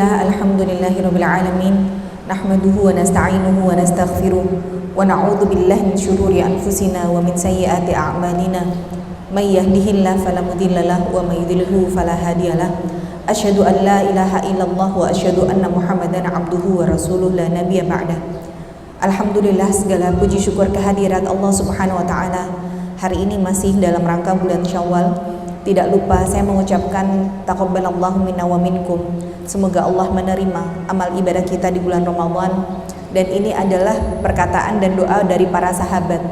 Alhamdulillahirabbil alamin nahmaduhu wa nasta'inuhu wa nastaghfiruh wa na'udzu billahi min syururi anfusina wa min sayyiati a'malina may yahdihillahu fala mudhillalah wa may yudhlilhu fala hadiyalah asyhadu an la ilaha illallah wa asyhadu anna muhammadan abduhu wa rasuluh la nabiyya ba'dah. Alhamdulillah, segala puji syukur kehadirat Allah Subhanahu wa taala. Hari ini masih dalam rangka bulan Syawal. Tidak lupa saya mengucapkan taqabbalallahu minna wa minkum. Semoga Allah menerima amal ibadah kita di bulan Ramadan. Dan ini adalah perkataan dan doa dari para sahabat.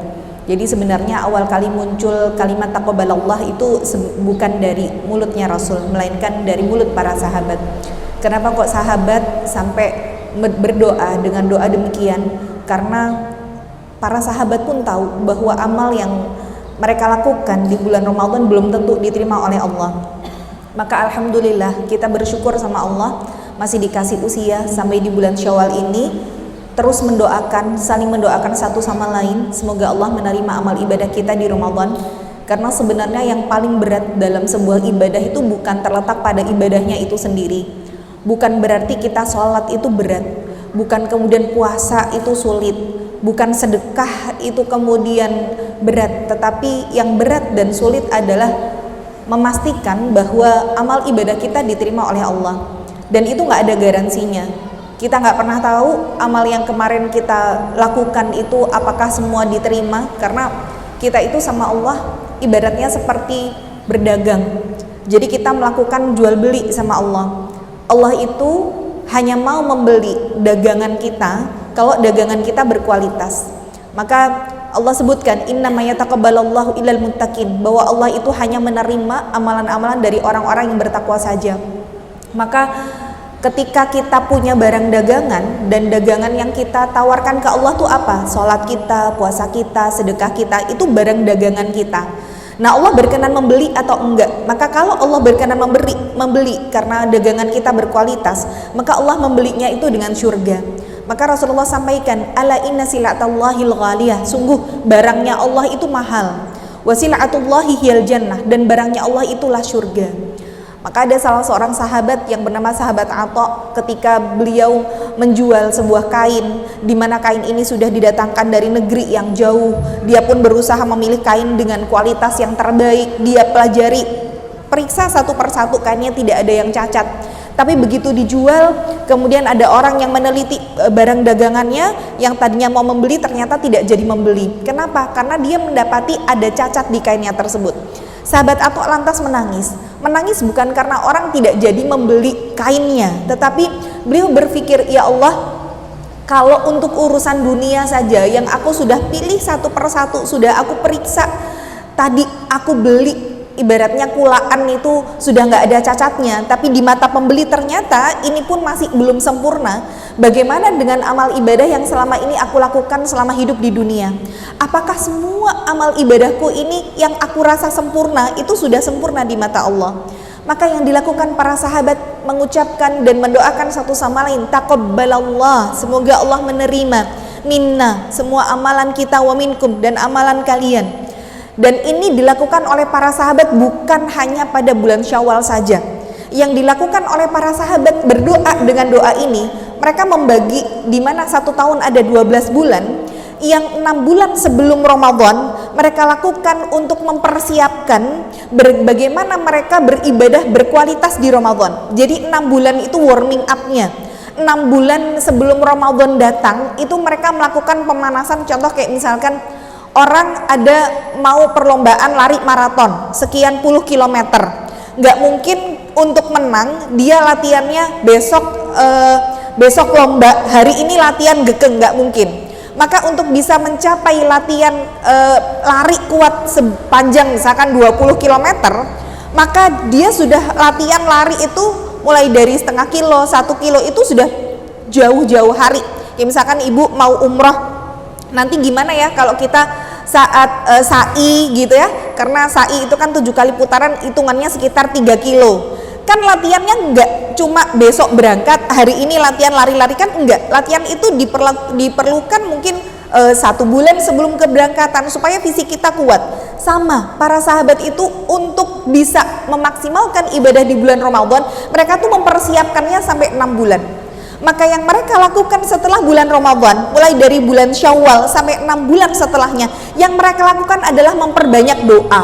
Jadi sebenarnya awal kali muncul kalimat taqabbalallah itu bukan dari mulutnya Rasul, melainkan dari mulut para sahabat. Kenapa kok sahabat sampai berdoa dengan doa demikian? Karena para sahabat pun tahu bahwa amal yang mereka lakukan di bulan Ramadan belum tentu diterima oleh Allah. Maka alhamdulillah kita bersyukur sama Allah masih dikasih usia sampai di bulan Syawal ini, terus mendoakan, saling mendoakan satu sama lain. Semoga Allah menerima amal ibadah kita di Ramadan. Karena sebenarnya yang paling berat dalam sebuah ibadah itu bukan terletak pada ibadahnya itu sendiri. Bukan berarti kita sholat itu berat, bukan kemudian puasa itu sulit, bukan sedekah itu kemudian berat, tetapi yang berat dan sulit adalah memastikan bahwa amal ibadah kita diterima oleh Allah. Dan itu nggak ada garansinya. Kita nggak pernah tahu amal yang kemarin kita lakukan itu apakah semua diterima, karena kita itu sama Allah ibaratnya seperti berdagang. Jadi kita melakukan jual beli sama Allah. Allah itu hanya mau membeli dagangan kita kalau dagangan kita berkualitas. Maka Allah sebutkan innama yataqabbalallahu ilal muttaqin, bahwa Allah itu hanya menerima amalan-amalan dari orang-orang yang bertakwa saja. Maka ketika kita punya barang dagangan dan dagangan yang kita tawarkan ke Allah tuh apa? Salat kita, puasa kita, sedekah kita, itu barang dagangan kita. Nah, Allah berkenan membeli atau enggak? Maka kalau Allah berkenan membeli karena dagangan kita berkualitas, maka Allah membelinya itu dengan surga. Maka Rasulullah sampaikan, ala inna sila'atallahil ghaliyah, sungguh barangnya Allah itu mahal. Wa sila'atullahi hiyal jannah, dan barangnya Allah itulah surga. Maka ada salah seorang sahabat yang bernama sahabat Atha, ketika beliau menjual sebuah kain, di mana kain ini sudah didatangkan dari negeri yang jauh, dia pun berusaha memilih kain dengan kualitas yang terbaik. Dia pelajari, periksa satu persatu kainnya tidak ada yang cacat. Tapi begitu dijual, kemudian ada orang yang meneliti barang dagangannya, yang tadinya mau membeli ternyata tidak jadi membeli. Kenapa? Karena dia mendapati ada cacat di kainnya tersebut. Sahabat Atha lantas menangis. Menangis bukan karena orang tidak jadi membeli kainnya, tetapi beliau berpikir, ya Allah, kalau untuk urusan dunia saja yang aku sudah pilih satu persatu, sudah aku periksa, tadi aku beli, ibaratnya kulaan itu sudah nggak ada cacatnya, tapi di mata pembeli ternyata ini pun masih belum sempurna. Bagaimana dengan amal ibadah yang selama ini aku lakukan selama hidup di dunia? Apakah semua amal ibadahku ini yang aku rasa sempurna itu sudah sempurna di mata Allah? Maka yang dilakukan para sahabat mengucapkan dan mendoakan satu sama lain, taqabbalallah, semoga Allah menerima minna, semua amalan kita, wa minkum, dan amalan kalian. Dan ini dilakukan oleh para sahabat bukan hanya pada bulan Syawal saja. Yang dilakukan oleh para sahabat berdoa dengan doa ini, mereka membagi di mana satu tahun ada 12 bulan, yang 6 bulan sebelum Ramadan mereka lakukan untuk mempersiapkan bagaimana mereka beribadah berkualitas di Ramadan. Jadi 6 bulan itu warming up-nya. 6 bulan sebelum Ramadan datang itu mereka melakukan pemanasan. Contoh kayak misalkan orang ada mau perlombaan lari maraton sekian puluh kilometer, nggak mungkin untuk menang dia latihannya besok lomba, hari ini latihan gekeng, nggak mungkin. Maka untuk bisa mencapai latihan lari kuat sepanjang misalkan 20 kilometer, maka dia sudah latihan lari itu mulai dari setengah kilo, 1 kilo, itu sudah jauh-jauh hari. Ya misalkan ibu mau umroh, nanti gimana ya kalau kita saat sa'i gitu ya, karena sa'i itu kan 7 kali putaran, hitungannya sekitar 3 kilo. Kan latihannya enggak cuma besok berangkat, hari ini latihan lari-lari, kan enggak. Latihan itu diperlukan mungkin 1 bulan sebelum keberangkatan supaya fisik kita kuat. sama, para sahabat itu untuk bisa memaksimalkan ibadah di bulan Ramadan, mereka tuh mempersiapkannya sampai 6 bulan. Maka yang mereka lakukan setelah bulan Ramadan, mulai dari bulan Syawal sampai 6 bulan setelahnya, yang mereka lakukan adalah memperbanyak doa.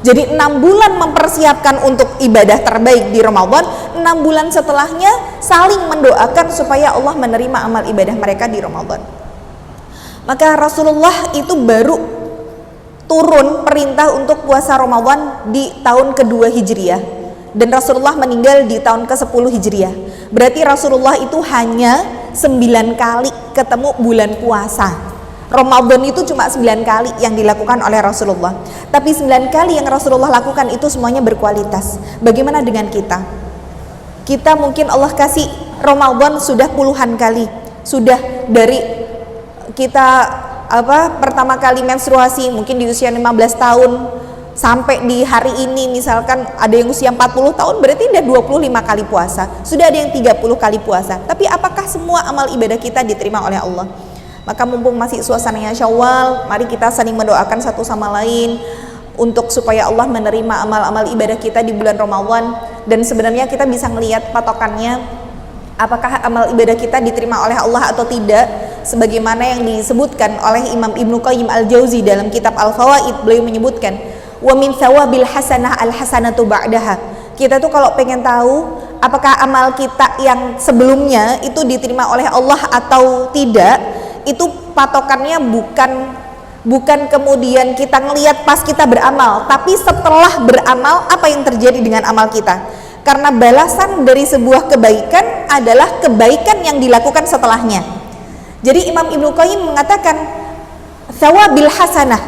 Jadi 6 bulan mempersiapkan untuk ibadah terbaik di Ramadan, 6 bulan setelahnya saling mendoakan supaya Allah menerima amal ibadah mereka di Ramadan. Maka Rasulullah itu baru turun perintah untuk puasa Ramadan di tahun kedua Hijriah, dan Rasulullah meninggal di tahun ke-10 Hijriah. Berarti Rasulullah itu hanya 9 kali ketemu bulan puasa. Ramadan itu cuma 9 kali yang dilakukan oleh Rasulullah. Tapi 9 kali yang Rasulullah lakukan itu semuanya berkualitas. Bagaimana dengan kita? Kita mungkin Allah kasih Ramadan sudah puluhan kali. Sudah dari kita pertama kali menstruasi mungkin di usia 15 tahun sampai di hari ini, misalkan ada yang usia 40 tahun, berarti udah 25 kali puasa. Sudah ada yang 30 kali puasa. Tapi apakah semua amal ibadah kita diterima oleh Allah? Maka mumpung masih suasananya Syawal, mari kita saling mendoakan satu sama lain untuk supaya Allah menerima amal-amal ibadah kita di bulan Ramadan. Dan sebenarnya kita bisa melihat patokannya, apakah amal ibadah kita diterima oleh Allah atau tidak, sebagaimana yang disebutkan oleh Imam Ibnu Qayyim Al-Jauzi dalam kitab Al-Fawaid. Beliau menyebutkan, wa min thawabil hasanah al-hasanatu ba'daha. Kita tuh kalau pengen tahu apakah amal kita yang sebelumnya itu diterima oleh Allah atau tidak, itu patokannya bukan kemudian kita ngelihat pas kita beramal, tapi setelah beramal apa yang terjadi dengan amal kita. Karena balasan dari sebuah kebaikan adalah kebaikan yang dilakukan setelahnya. Jadi Imam Ibnu Qayyim mengatakan thawabil hasanah,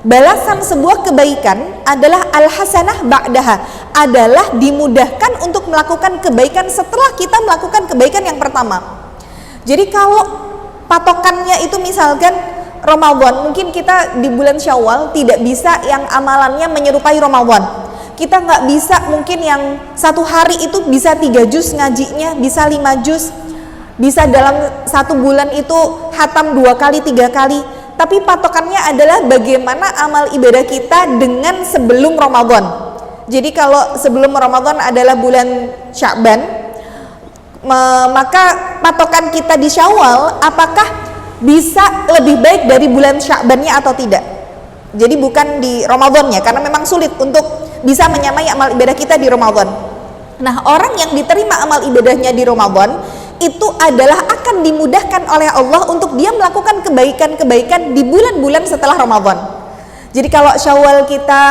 balasan sebuah kebaikan adalah al-hasanah ba'daha, adalah dimudahkan untuk melakukan kebaikan setelah kita melakukan kebaikan yang pertama. Jadi kalau patokannya itu misalkan Ramadan, mungkin kita di bulan Syawal tidak bisa yang amalannya menyerupai Ramadan. Kita nggak bisa mungkin yang satu hari itu bisa 3 juz ngajinya, bisa 5 juz, bisa dalam 1 bulan itu khatam 2 kali 3 kali. Tapi patokannya adalah bagaimana amal ibadah kita dengan sebelum Ramadan. Jadi kalau sebelum Ramadan adalah bulan Sya'ban, maka patokan kita di Syawal apakah bisa lebih baik dari bulan Sya'bannya atau tidak. Jadi bukan di Ramadannya, karena memang sulit untuk bisa menyamai amal ibadah kita di Ramadan. Nah, orang yang diterima amal ibadahnya di Ramadan itu adalah akan dimudahkan oleh Allah untuk dia melakukan kebaikan-kebaikan di bulan-bulan setelah Ramadan. Jadi kalau Syawal kita,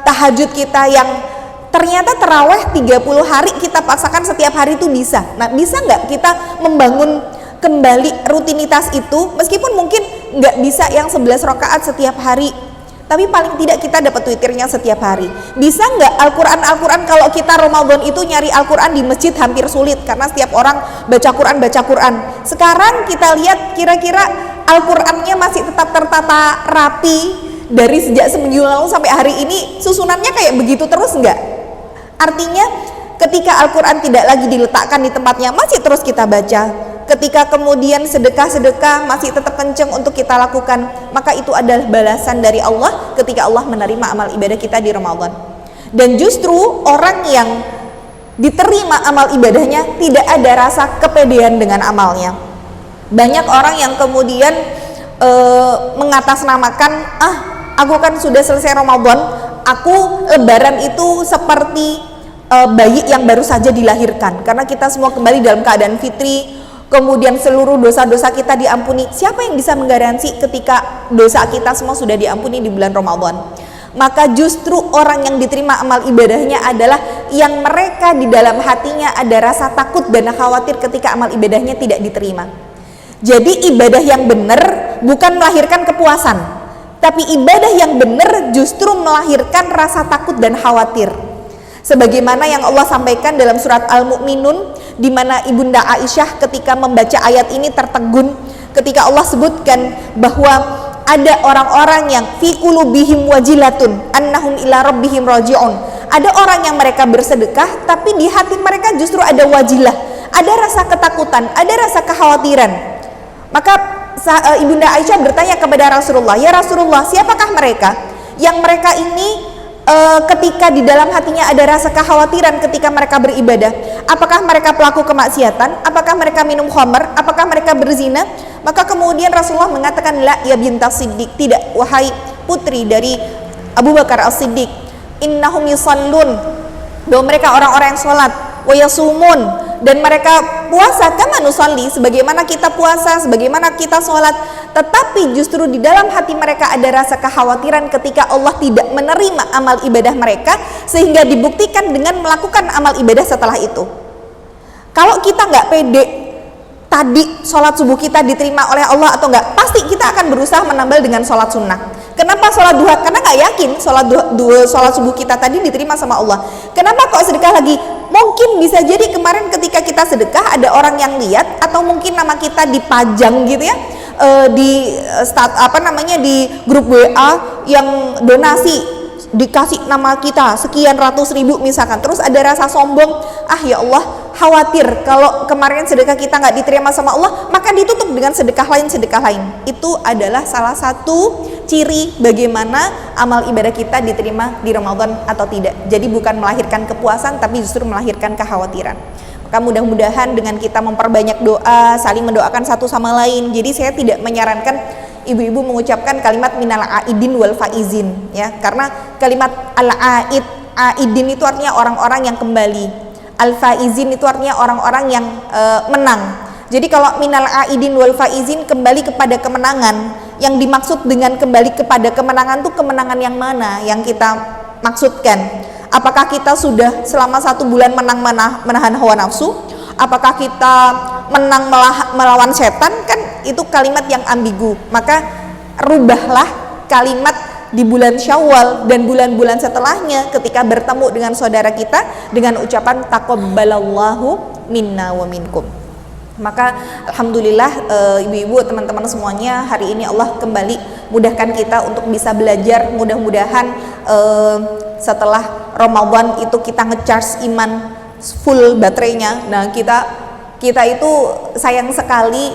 tahajud kita yang ternyata terawih 30 hari kita paksakan setiap hari itu bisa. Nah, bisa nggak kita membangun kembali rutinitas itu, meskipun mungkin nggak bisa yang 11 rakaat setiap hari, tapi paling tidak kita dapat witirnya setiap hari. Bisa nggak Al-Quran kalau kita Ramadan itu nyari Al-Quran di masjid hampir sulit, karena setiap orang baca Quran. Sekarang kita lihat kira-kira Al-Qurannya masih tetap tertata rapi dari sejak seminggu lalu sampai hari ini, susunannya kayak begitu terus nggak? Artinya ketika Al-Quran tidak lagi diletakkan di tempatnya, masih terus kita baca. Ketika kemudian sedekah-sedekah masih tetap kenceng untuk kita lakukan, maka itu adalah balasan dari Allah ketika Allah menerima amal ibadah kita di Ramadan. Dan justru orang yang diterima amal ibadahnya tidak ada rasa kepedean dengan amalnya. Banyak orang yang kemudian mengatasnamakan, aku kan sudah selesai Ramadan, aku lebaran itu seperti bayi yang baru saja dilahirkan, karena kita semua kembali dalam keadaan fitri, kemudian seluruh dosa-dosa kita diampuni. Siapa yang bisa menggaransi ketika dosa kita semua sudah diampuni di bulan Ramadan? Maka justru orang yang diterima amal ibadahnya adalah yang mereka di dalam hatinya ada rasa takut dan khawatir ketika amal ibadahnya tidak diterima. Jadi ibadah yang benar bukan melahirkan kepuasan, tapi ibadah yang benar justru melahirkan rasa takut dan khawatir. Sebagaimana yang Allah sampaikan dalam surat Al-Mu'minun, di mana Ibunda Aisyah ketika membaca ayat ini tertegun ketika Allah sebutkan bahwa ada orang-orang yang fi qulubihim wajilatun annahum ila rabbihim raji'un. Ada orang yang mereka bersedekah tapi di hati mereka justru ada wajilah, ada rasa ketakutan, ada rasa kekhawatiran. Maka Ibunda Aisyah bertanya kepada Rasulullah, "Ya Rasulullah, siapakah mereka yang mereka ini ketika di dalam hatinya ada rasa kekhawatiran ketika mereka beribadah. Apakah mereka pelaku kemaksiatan? Apakah mereka minum khamar? Apakah mereka berzina? Maka kemudian Rasulullah mengatakan, la ya bintas Siddiq, tidak wahai putri dari Abu Bakar As-Siddiq, innahum yusallun, bahwa mereka orang-orang yang sholat, wa yasumun, dan mereka puasa kama nusalli, sebagaimana kita puasa, sebagaimana kita sholat. Tetapi justru di dalam hati mereka ada rasa kekhawatiran ketika Allah tidak menerima amal ibadah mereka, sehingga dibuktikan dengan melakukan amal ibadah setelah itu. Kalau kita nggak pede tadi sholat subuh kita diterima oleh Allah atau enggak, pasti kita akan berusaha menambal dengan sholat sunnah. Kenapa sholat duha? Karena nggak yakin sholat subuh kita tadi diterima sama Allah. Kenapa kok sedekah lagi? Mungkin bisa jadi kemarin ketika kita sedekah ada orang yang lihat, atau mungkin nama kita dipajang gitu ya, di di grup WA yang donasi, dikasih nama kita sekian ratus ribu misalkan, terus ada rasa sombong, ya Allah, khawatir kalau kemarin sedekah kita nggak diterima sama Allah, maka ditutup dengan sedekah lain. Itu adalah salah satu ciri bagaimana amal ibadah kita diterima di Ramadan atau tidak. Jadi bukan melahirkan kepuasan, tapi justru melahirkan kekhawatiran. Maka mudah-mudahan dengan kita memperbanyak doa, saling mendoakan satu sama lain. Jadi saya tidak menyarankan ibu-ibu mengucapkan kalimat minal aidin wal faizin, ya, karena kalimat aidin itu artinya orang-orang yang kembali, al faizin itu artinya orang-orang yang menang. Jadi kalau minal aidin wal faizin, kembali kepada kemenangan, yang dimaksud dengan kembali kepada kemenangan itu kemenangan yang mana yang kita maksudkan? Apakah kita sudah selama 1 bulan menahan hawa nafsu? Apakah kita menang melawan setan? Kan itu kalimat yang ambigu. Maka rubahlah kalimat di bulan Syawal dan bulan-bulan setelahnya ketika bertemu dengan saudara kita dengan ucapan taqabbalallahu minna wa minkum. Maka alhamdulillah ibu-ibu, teman-teman semuanya, hari ini Allah kembali mudahkan kita untuk bisa belajar. Mudah-mudahan setelah Ramadan itu kita ngecharge iman full baterainya. Nah, kita itu sayang sekali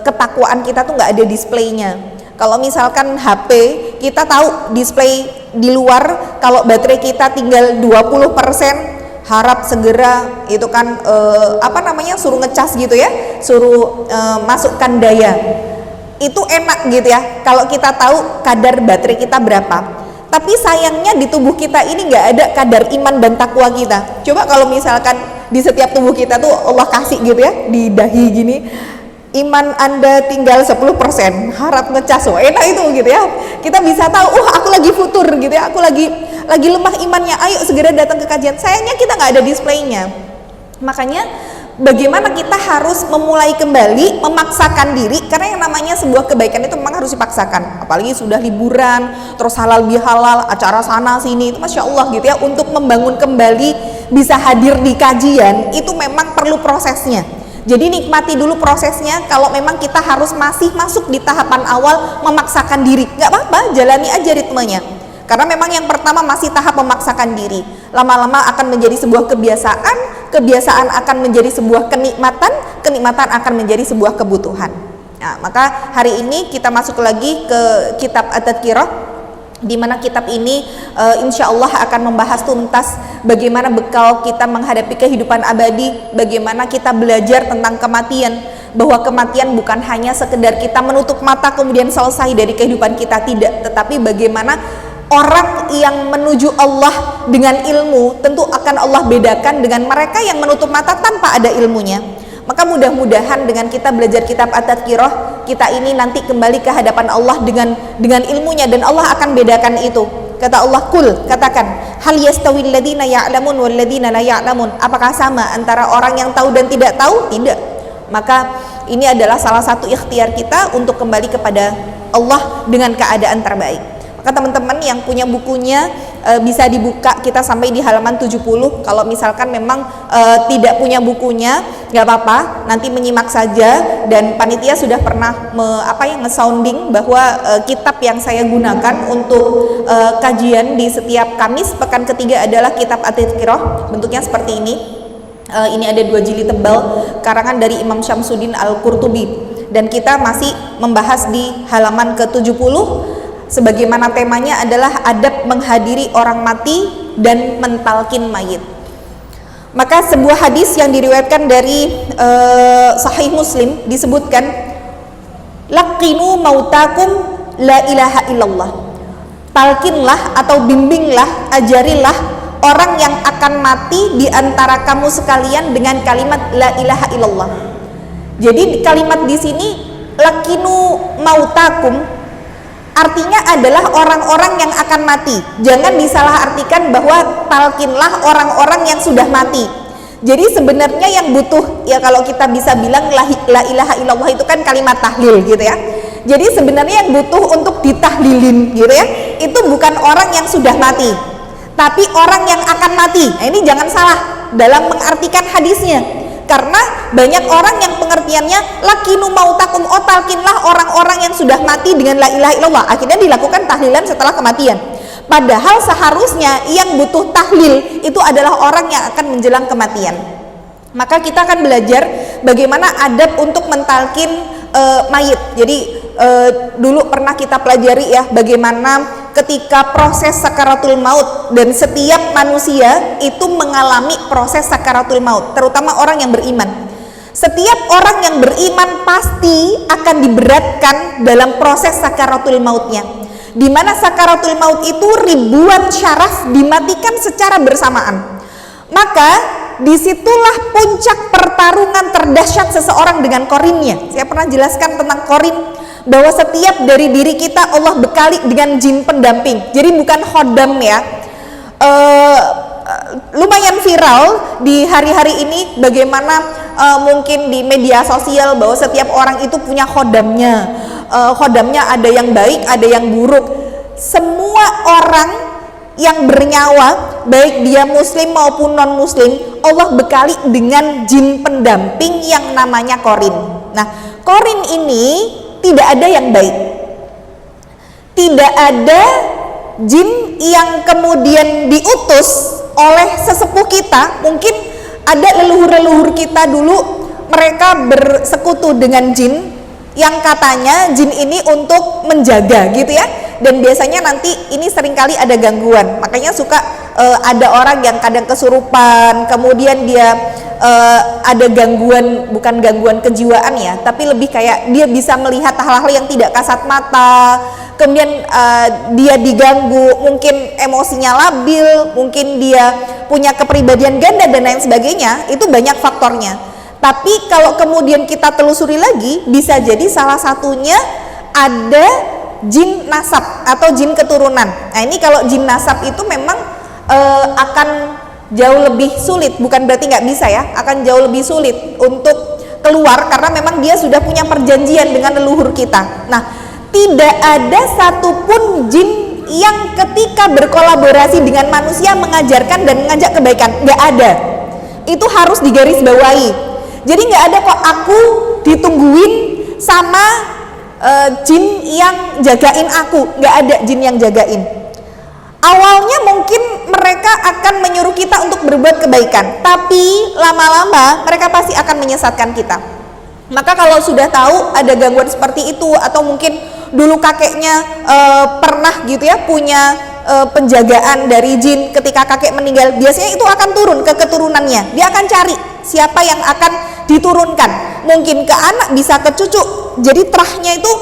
ketakwaan kita tuh nggak ada displaynya. Kalau misalkan HP kita tahu display di luar, kalau baterai kita tinggal 20%, harap segera itu kan suruh ngecas gitu ya, suruh masukkan daya. Itu enak gitu ya kalau kita tahu kadar baterai kita berapa. Tapi sayangnya di tubuh kita ini nggak ada kadar iman dan takwa kita. Coba kalau misalkan di setiap tubuh kita tuh Allah kasih gitu ya, di dahi gini, iman Anda tinggal 10%, harap ngecas, enak itu gitu ya. Kita bisa tahu, aku lagi futur gitu ya, aku lagi lemah imannya, ayo segera datang ke kajian. Sayangnya kita nggak ada displaynya. Makanya bagaimana kita harus memulai kembali, memaksakan diri, karena yang namanya sebuah kebaikan itu memang harus dipaksakan. Apalagi sudah liburan, terus halal bihalal, acara sana sini, itu Masya Allah gitu ya. Untuk membangun kembali, bisa hadir di kajian, itu memang perlu prosesnya. Jadi nikmati dulu prosesnya. Kalau memang kita harus masih masuk di tahapan awal memaksakan diri, nggak apa-apa, jalani aja ritmenya. Karena memang yang pertama masih tahap memaksakan diri. Lama-lama akan menjadi sebuah kebiasaan akan menjadi sebuah kenikmatan akan menjadi sebuah kebutuhan. Nah, maka hari ini kita masuk lagi ke kitab At-Tadhkirah, di mana kitab ini insya Allah akan membahas tuntas bagaimana bekal kita menghadapi kehidupan abadi, bagaimana kita belajar tentang kematian, bahwa kematian bukan hanya sekedar kita menutup mata kemudian selesai dari kehidupan kita, tidak, tetapi bagaimana orang yang menuju Allah dengan ilmu tentu akan Allah bedakan dengan mereka yang menutup mata tanpa ada ilmunya. Maka mudah-mudahan dengan kita belajar kitab At-Tadhkirah, kita ini nanti kembali ke hadapan Allah dengan ilmunya, dan Allah akan bedakan itu. Kata Allah, kul, katakan, hal yastawil ladina ya'lamun wal ladina la ya'lamun, apakah sama antara orang yang tahu dan tidak tahu? Tidak. Maka ini adalah salah satu ikhtiar kita untuk kembali kepada Allah dengan keadaan terbaik. Maka teman-teman yang punya bukunya bisa dibuka, kita sampai di halaman 70. Kalau misalkan memang tidak punya bukunya, nggak apa-apa, nanti menyimak saja. Dan panitia sudah pernah nge-sounding bahwa kitab yang saya gunakan untuk kajian di setiap Kamis pekan ketiga adalah kitab At-Tadhkirah, bentuknya seperti ini. Ini ada 2 jilid tebal, karangan dari Imam Syamsuddin Al-Qurtubi, dan kita masih membahas di halaman ke-70. sebagaimana temanya adalah adab menghadiri orang mati dan mentalkin mayit. Maka sebuah hadis yang diriwayatkan dari Sahih Muslim disebutkan, laqinu mautakum la ilaha illallah. Talkinlah atau bimbinglah, ajarilah orang yang akan mati di antara kamu sekalian dengan kalimat la ilaha illallah. Jadi kalimat di sini laqinu mautakum artinya adalah orang-orang yang akan mati. Jangan disalahartikan bahwa talkinlah orang-orang yang sudah mati. Jadi sebenarnya yang butuh, ya kalau kita bisa bilang la ilaha illallah itu kan kalimat tahlil gitu ya. Jadi sebenarnya yang butuh untuk ditahlilin gitu ya, itu bukan orang yang sudah mati, tapi orang yang akan mati. Nah, ini jangan salah dalam mengartikan hadisnya. Karena banyak orang yang pengertiannya lakinu mautakum, oh talkinlah orang-orang yang sudah mati dengan la ilaha illallah. Akhirnya dilakukan tahlilan setelah kematian. Padahal seharusnya yang butuh tahlil itu adalah orang yang akan menjelang kematian. Maka kita akan belajar bagaimana adab untuk mentalkin mayit. Jadi dulu pernah kita pelajari ya bagaimana ketika proses sakaratul maut, dan setiap manusia itu mengalami proses sakaratul maut, terutama orang yang beriman. Setiap orang yang beriman pasti akan diberatkan dalam proses sakaratul mautnya, di mana sakaratul maut itu ribuan syaraf dimatikan secara bersamaan. Maka disitulah puncak pertarungan terdahsyat seseorang dengan korinnya. Saya pernah jelaskan tentang korin, bahwa setiap dari diri kita Allah bekali dengan jin pendamping. Jadi bukan khodam ya. Lumayan viral di hari-hari ini bagaimana mungkin di media sosial bahwa setiap orang itu punya khodamnya. Khodamnya ada yang baik, ada yang buruk. Semua orang yang bernyawa, baik dia muslim maupun non muslim, Allah bekali dengan jin pendamping yang namanya korin. Nah, korin ini tidak ada yang baik, tidak ada jin yang kemudian diutus oleh sesepuh kita. Mungkin ada leluhur-leluhur kita dulu, mereka bersekutu dengan jin yang katanya jin ini untuk menjaga gitu ya, dan biasanya nanti ini seringkali ada gangguan. Makanya suka ada orang yang kadang kesurupan, kemudian dia ada gangguan, bukan gangguan kejiwaan ya, tapi lebih kayak dia bisa melihat hal-hal yang tidak kasat mata, kemudian dia diganggu, mungkin emosinya labil, mungkin dia punya kepribadian ganda dan lain sebagainya. Itu banyak faktornya. Tapi kalau kemudian kita telusuri lagi, bisa jadi salah satunya ada jin nasab atau jin keturunan. Nah ini kalau jin nasab itu memang akan jauh lebih sulit, bukan berarti nggak bisa ya, akan jauh lebih sulit untuk keluar karena memang dia sudah punya perjanjian dengan leluhur kita. Nah, tidak ada satupun jin yang ketika berkolaborasi dengan manusia mengajarkan dan mengajak kebaikan, nggak ada. Itu harus digarisbawahi. Jadi nggak ada kok aku ditungguin sama jin yang jagain aku, nggak ada jin yang jagain. Awalnya mungkin mereka akan menyuruh kita untuk berbuat kebaikan, tapi lama-lama mereka pasti akan menyesatkan kita. Maka kalau sudah tahu ada gangguan seperti itu, atau mungkin dulu kakeknya pernah gitu ya punya penjagaan dari jin, ketika kakek meninggal biasanya itu akan turun ke keturunannya. Dia akan cari siapa yang akan diturunkan, mungkin ke anak, bisa ke cucu. Jadi terahnya itu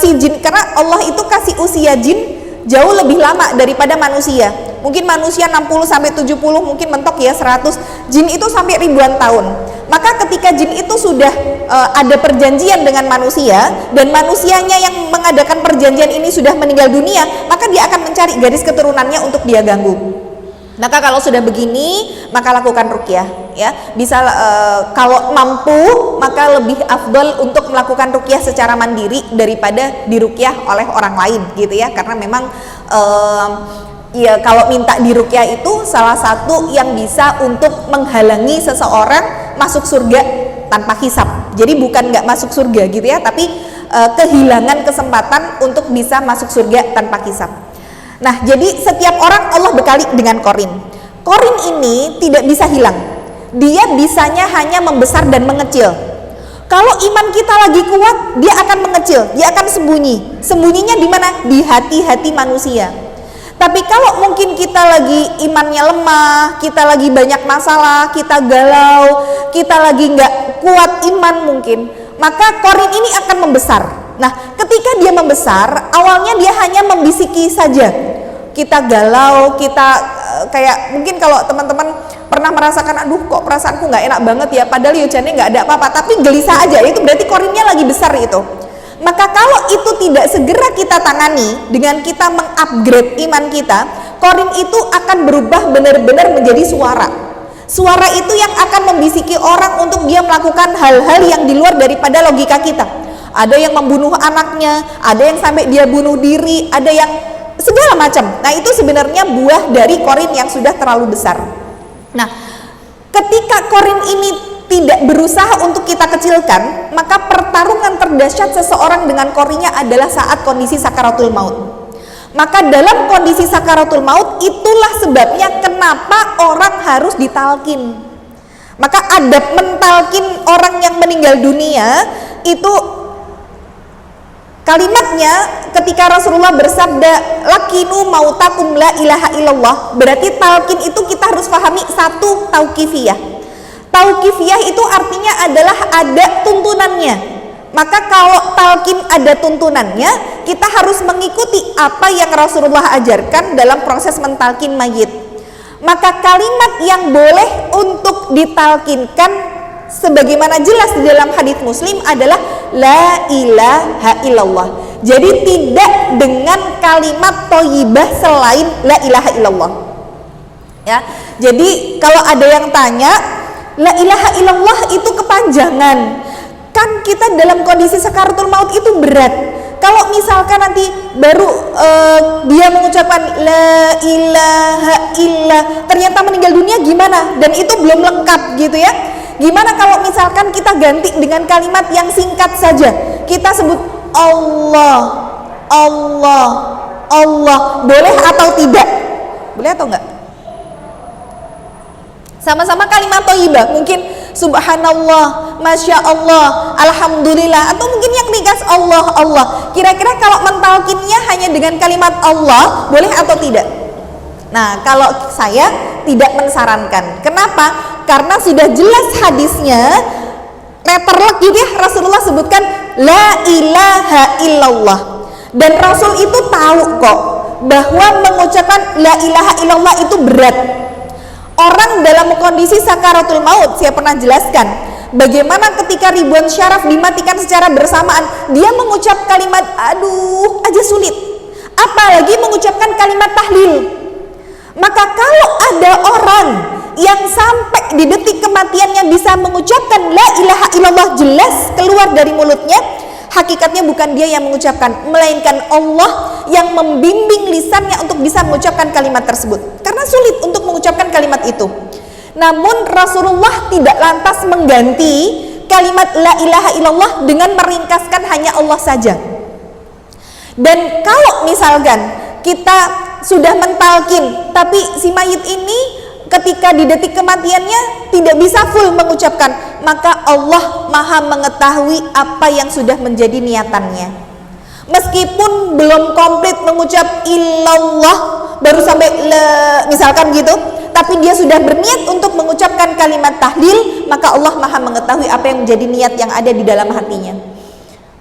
si jin, karena Allah itu kasih usia jin jauh lebih lama daripada manusia. Mungkin manusia 60 sampai 70, mungkin mentok ya 100. Jin itu sampai ribuan tahun. Maka ketika jin itu sudah ada perjanjian dengan manusia, dan manusianya yang mengadakan perjanjian ini sudah meninggal dunia, maka dia akan mencari garis keturunannya untuk dia ganggu. Maka kalau sudah begini, maka lakukan ruqyah ya. Bisa kalau mampu, maka lebih afdal untuk melakukan ruqyah secara mandiri daripada diruqyah oleh orang lain gitu ya. Karena memang ya kalau minta diruqyah itu salah satu yang bisa untuk menghalangi seseorang masuk surga tanpa hisab. Jadi bukan nggak masuk surga gitu ya, tapi kehilangan kesempatan untuk bisa masuk surga tanpa hisab. Nah, jadi setiap orang Allah bekali dengan korin. Korin ini tidak bisa hilang. Dia bisanya hanya membesar dan mengecil. Kalau iman kita lagi kuat, dia akan mengecil, dia akan sembunyi. Sembunyinya di mana? Di hati-hati manusia. Tapi kalau mungkin kita lagi imannya lemah, kita lagi banyak masalah, kita galau, kita lagi nggak kuat iman mungkin, maka korin ini akan membesar. Nah, ketika dia membesar, awalnya dia hanya membisiki saja. Kita galau, kita kayak mungkin kalau teman-teman pernah merasakan, aduh kok perasaanku nggak enak banget ya, padahal yojane nggak ada apa-apa, tapi gelisah aja, itu berarti korinnya lagi besar itu. Maka kalau itu tidak segera kita tangani dengan kita mengupgrade iman kita, korin itu akan berubah benar-benar menjadi suara. Suara itu yang akan membisiki orang untuk dia melakukan hal-hal yang di luar daripada logika kita. Ada yang membunuh anaknya, ada yang sampai dia bunuh diri, ada yang segala macam. Nah, itu sebenarnya buah dari korin yang sudah terlalu besar. Nah, ketika korin ini tidak berusaha untuk kita kecilkan, maka pertarungan terdahsyat seseorang dengan korinnya adalah saat kondisi sakaratul maut. Maka dalam kondisi sakaratul maut, itulah sebabnya kenapa orang harus ditalkin. Maka adab mentalkin orang yang meninggal dunia itu kalimatnya ketika Rasulullah bersabda lakinu mautakum la ilaha illallah, berarti talkin itu kita harus pahami satu tauqifiyah. Tauqifiyah itu artinya adalah ada tuntunannya. Maka kalau talkin ada tuntunannya, kita harus mengikuti apa yang Rasulullah ajarkan dalam proses mentalkin mayit. Maka kalimat yang boleh untuk ditalkinkan sebagaimana jelas di dalam hadits Muslim adalah la ilaha illallah. Jadi tidak dengan kalimat thayyibah selain la ilaha illallah. Ya. Jadi kalau ada yang tanya, la ilaha illallah itu kepanjangan. Kan kita dalam kondisi sakaratul maut itu berat. Kalau misalkan nanti baru dia mengucapkan la ilaha illallah, ternyata meninggal dunia gimana? Dan itu belum lengkap gitu ya. Gimana kalau misalkan kita ganti dengan kalimat yang singkat saja? Kita sebut Allah, Allah, Allah. Boleh atau tidak? Boleh atau enggak? Sama-sama kalimat thayyibah, mungkin subhanallah, masya Allah, alhamdulillah, atau mungkin yang ringkas Allah, Allah. Kira-kira kalau mentalkinnya hanya dengan kalimat Allah, boleh atau tidak? Nah, kalau saya tidak mensarankan. Kenapa? Karena sudah jelas hadisnya, letterlock gitu ya, Rasulullah sebutkan la ilaha illallah. Dan Rasul itu tahu kok bahwa mengucapkan la ilaha illallah itu berat. Orang dalam kondisi sakaratul maut, saya pernah jelaskan bagaimana ketika ribuan syaraf dimatikan secara bersamaan, dia mengucap kalimat aduh aja sulit, apalagi mengucapkan kalimat tahlil. Maka kalau ada orang yang sampai di detik kematiannya bisa mengucapkan la ilaha illallah jelas keluar dari mulutnya, hakikatnya bukan dia yang mengucapkan, melainkan Allah yang membimbing lisannya untuk bisa mengucapkan kalimat tersebut, karena sulit untuk mengucapkan kalimat itu. Namun Rasulullah tidak lantas mengganti kalimat la ilaha illallah dengan meringkaskan hanya Allah saja. Dan kalau misalkan kita sudah mentalkin, tapi si mayit ini ketika di detik kematiannya tidak bisa full mengucapkan, maka Allah maha mengetahui apa yang sudah menjadi niatannya. Meskipun belum komplit mengucap illallah, baru sampai misalkan gitu, tapi dia sudah berniat untuk mengucapkan kalimat tahlil, maka Allah maha mengetahui apa yang menjadi niat yang ada di dalam hatinya.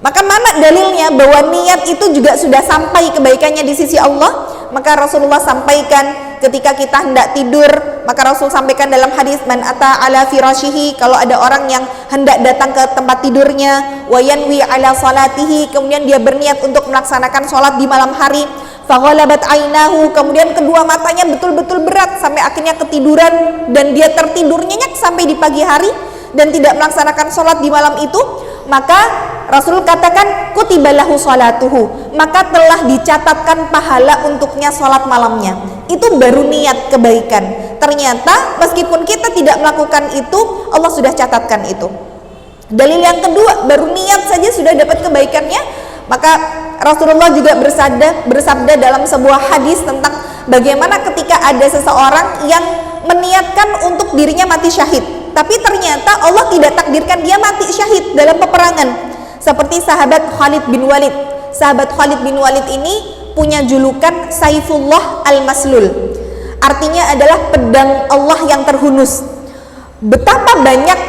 Maka mana dalilnya bahwa niat itu juga sudah sampai kebaikannya di sisi Allah? Maka Rasulullah sampaikan ketika kita hendak tidur, maka Rasul sampaikan dalam hadis man ata ala firashihi, kalau ada orang yang hendak datang ke tempat tidurnya, wa yanwi ala salatihi, kemudian dia berniat untuk melaksanakan sholat di malam hari, faghalabat ainahu, kemudian kedua matanya betul-betul berat sampai akhirnya ketiduran dan dia tertidur nyenyak sampai di pagi hari dan tidak melaksanakan sholat di malam itu, maka Rasul katakan kutibalahu sholatuhu, maka telah dicatatkan pahala untuknya sholat malamnya. Itu baru niat kebaikan. Ternyata meskipun kita tidak melakukan itu, Allah sudah catatkan itu. Dalil yang kedua, baru niat saja sudah dapat kebaikannya. Maka Rasulullah juga bersabda dalam sebuah hadis tentang bagaimana ketika ada seseorang yang meniatkan untuk dirinya mati syahid. tapi ternyata Allah tidak takdirkan dia mati syahid dalam peperangan. Seperti sahabat Khalid bin Walid. Sahabat Khalid bin Walid ini punya julukan Saifullah al-Maslul. Artinya adalah pedang Allah yang terhunus. Betapa banyak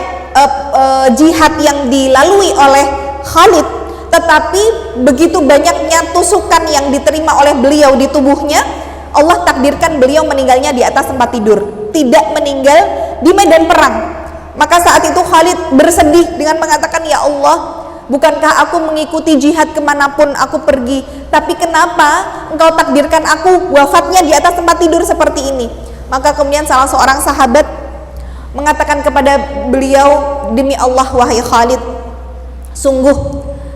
jihad yang dilalui oleh Khalid, tetapi begitu banyaknya tusukan yang diterima oleh beliau di tubuhnya, Allah takdirkan beliau meninggalnya di atas tempat tidur, tidak meninggal di medan perang. Maka saat itu Khalid bersedih dengan mengatakan, ya Allah, bukankah aku mengikuti jihad kemanapun aku pergi, tapi kenapa engkau takdirkan aku wafatnya di atas tempat tidur seperti ini? Maka kemudian salah seorang sahabat mengatakan kepada beliau, demi Allah wahai Khalid, sungguh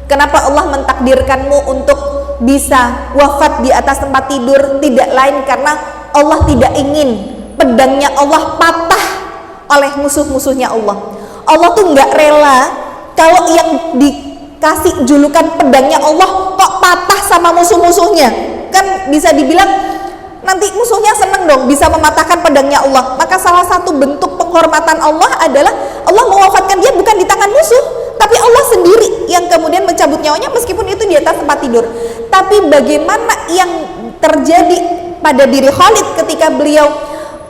kenapa Allah mentakdirkanmu untuk bisa wafat di atas tempat tidur, tidak lain karena Allah tidak ingin pedangnya Allah patah oleh musuh-musuhnya Allah. Allah tuh nggak rela kalau yang dikasih julukan pedangnya Allah kok patah sama musuh-musuhnya. Kan bisa dibilang nanti musuhnya seneng dong bisa mematahkan pedangnya Allah. Maka salah satu bentuk penghormatan Allah adalah Allah mewafatkan dia bukan di tangan musuh, tapi Allah sendiri yang kemudian mencabut nyawanya meskipun itu di atas tempat tidur. Tapi bagaimana yang terjadi pada diri Khalid ketika beliau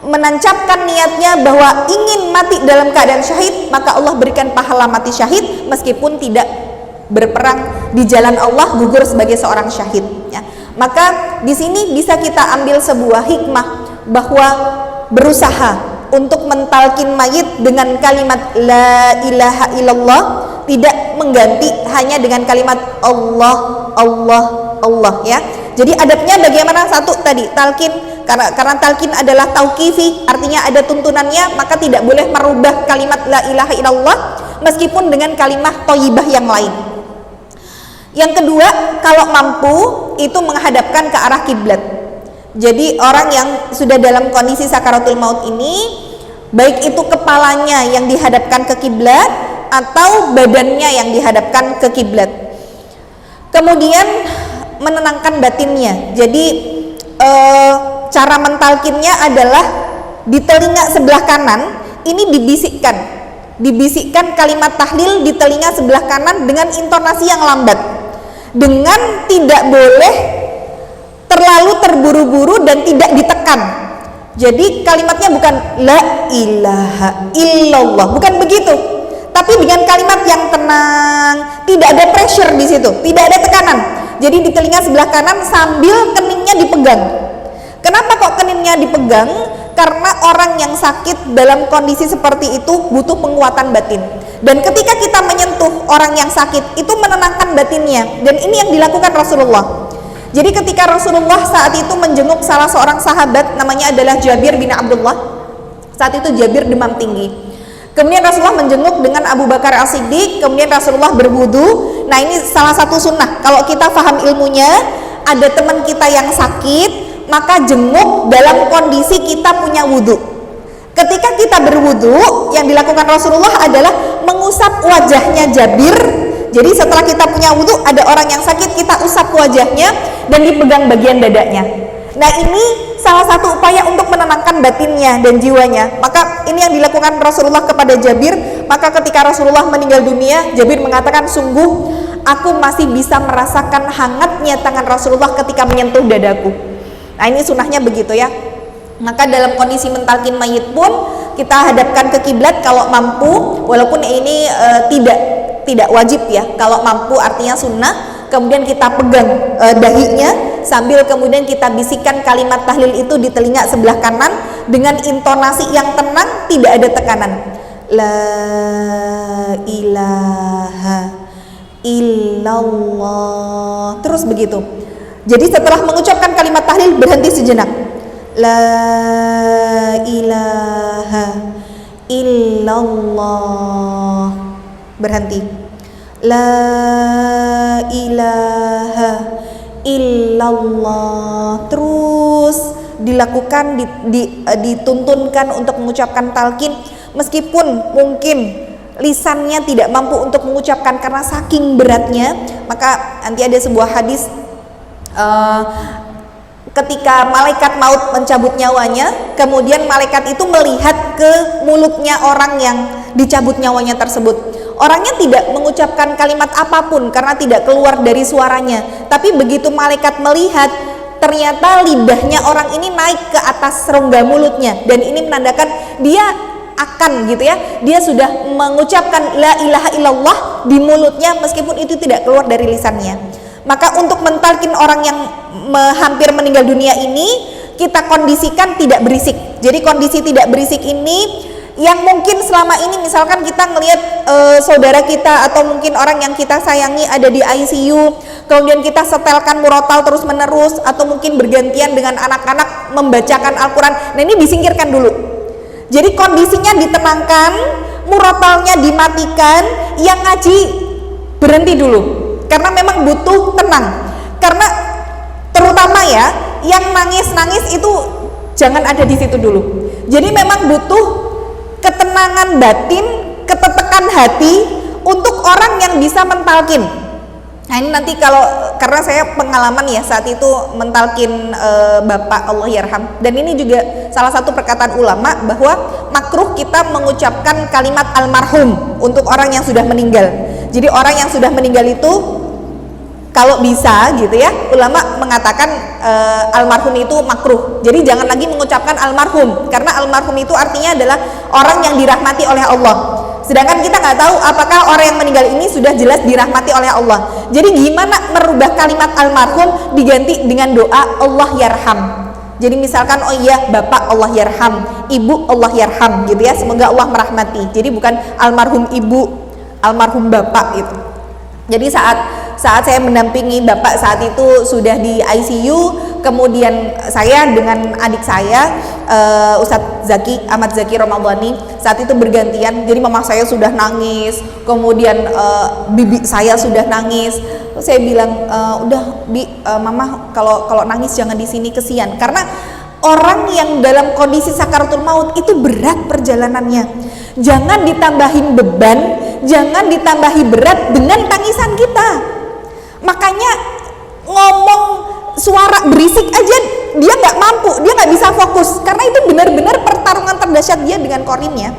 menancapkan niatnya bahwa ingin mati dalam keadaan syahid, maka Allah berikan pahala mati syahid meskipun tidak berperang di jalan Allah, gugur sebagai seorang syahid ya. Maka di sini bisa kita ambil sebuah hikmah bahwa berusaha untuk mentalkin mayit dengan kalimat la ilaha illallah tidak mengganti hanya dengan kalimat Allah Allah Allah ya. Jadi adabnya bagaimana? Satu tadi talkin, karena talkin adalah tauqifi, artinya ada tuntunannya, maka tidak boleh merubah kalimat la ilaha illallah meskipun dengan kalimat thayyibah yang lain. Yang kedua, kalau mampu itu menghadapkan ke arah kiblat. Jadi orang yang sudah dalam kondisi sakaratul maut ini, baik itu kepalanya yang dihadapkan ke kiblat atau badannya yang dihadapkan ke kiblat. Kemudian menenangkan batinnya. Jadi cara mentalkinnya adalah di telinga sebelah kanan ini dibisikkan kalimat tahlil di telinga sebelah kanan dengan intonasi yang lambat, dengan tidak boleh terlalu terburu-buru dan tidak ditekan. Jadi kalimatnya bukan la ilaha illallah, bukan begitu, tapi dengan kalimat yang tenang, tidak ada pressure di situ, tidak ada tekanan. Jadi di telinga sebelah kanan sambil keningnya dipegang. Kenapa kok keningnya dipegang? Karena orang yang sakit dalam kondisi seperti itu butuh penguatan batin. Dan ketika kita menyentuh orang yang sakit, itu menenangkan batinnya. Dan ini yang dilakukan Rasulullah. Jadi ketika Rasulullah saat itu menjenguk salah seorang sahabat, namanya adalah Jabir bin Abdullah. Saat itu Jabir demam tinggi. Kemudian Rasulullah menjenguk dengan Abu Bakar As-Siddiq, kemudian Rasulullah berwudu. Nah ini salah satu sunnah, kalau kita paham ilmunya, ada teman kita yang sakit, maka jenguk dalam kondisi kita punya wudu. Ketika kita berwudu, yang dilakukan Rasulullah adalah mengusap wajahnya Jabir. Jadi setelah kita punya wudu, ada orang yang sakit, kita usap wajahnya dan dipegang bagian dadanya. Nah ini salah satu upaya untuk menenangkan batinnya dan jiwanya. Maka ini yang dilakukan Rasulullah kepada Jabir. Maka ketika Rasulullah meninggal dunia, Jabir mengatakan, sungguh aku masih bisa merasakan hangatnya tangan Rasulullah ketika menyentuh dadaku. Nah ini sunnahnya begitu ya. Maka dalam kondisi mentalkin mayit pun kita hadapkan ke kiblat kalau mampu, walaupun ini tidak wajib ya. Kalau mampu artinya sunnah. Kemudian kita pegang dahinya sambil kemudian kita bisikkan kalimat tahlil itu di telinga sebelah kanan dengan intonasi yang tenang, tidak ada tekanan. La ilaha illallah. Terus begitu. Jadi setelah mengucapkan kalimat tahlil berhenti sejenak. La ilaha illallah. Berhenti. La ilaha illallah. Terus dilakukan, dituntunkan untuk mengucapkan talqin meskipun mungkin lisannya tidak mampu untuk mengucapkan karena saking beratnya. Maka nanti ada sebuah hadis, ketika malaikat maut mencabut nyawanya, kemudian malaikat itu melihat ke mulutnya orang yang dicabut nyawanya tersebut. Orangnya tidak mengucapkan kalimat apapun karena tidak keluar dari suaranya, tapi begitu malaikat melihat, ternyata lidahnya orang ini naik ke atas rongga mulutnya, dan ini menandakan dia akan dia sudah mengucapkan la ilaha illallah di mulutnya meskipun itu tidak keluar dari lisannya. Maka untuk mentalkin orang yang hampir meninggal dunia ini, kita kondisikan tidak berisik. Jadi kondisi tidak berisik ini yang mungkin selama ini misalkan kita ngelihat saudara kita atau mungkin orang yang kita sayangi ada di ICU, kemudian kita setelkan murotal terus menerus, atau mungkin bergantian dengan anak-anak membacakan Al-Quran. Nah, ini disingkirkan dulu. Jadi kondisinya ditenangkan, murotalnya dimatikan, yang ngaji berhenti dulu, karena memang butuh tenang. Karena terutama ya, yang nangis-nangis itu jangan ada di situ dulu. Jadi memang butuh ketenangan batin, ketetekan hati untuk orang yang bisa mentalkin. Nah, ini nanti karena saya pengalaman ya saat itu mentalkin Bapak Allah yarham, dan ini juga salah satu perkataan ulama bahwa makruh kita mengucapkan kalimat almarhum untuk orang yang sudah meninggal. Jadi orang yang sudah meninggal itu kalau bisa ulama mengatakan almarhum itu makruh. Jadi jangan lagi mengucapkan almarhum, karena almarhum itu artinya adalah orang yang dirahmati oleh Allah. Sedangkan kita nggak tahu apakah orang yang meninggal ini sudah jelas dirahmati oleh Allah. Jadi gimana merubah kalimat almarhum diganti dengan doa Allah yarham. Jadi misalkan oh iya Bapak Allah yarham, Ibu Allah yarham semoga Allah merahmati. Jadi bukan almarhum Ibu, almarhum Bapak itu. Jadi saat saya mendampingi Bapak saat itu sudah di ICU, kemudian saya dengan adik saya Ustadz Ahmad Zaki Ramadhani saat itu bergantian. Jadi mama saya sudah nangis, kemudian bibi saya sudah nangis. Terus saya bilang udah mama kalau nangis jangan di sini, kesian. Karena orang yang dalam kondisi sakaratul maut itu berat perjalanannya. Jangan ditambahin beban, jangan ditambahi berat dengan tangisan kita. Makanya ngomong suara berisik aja dia nggak mampu, dia nggak bisa fokus, karena itu benar-benar pertarungan terdahsyat dia dengan korinnya.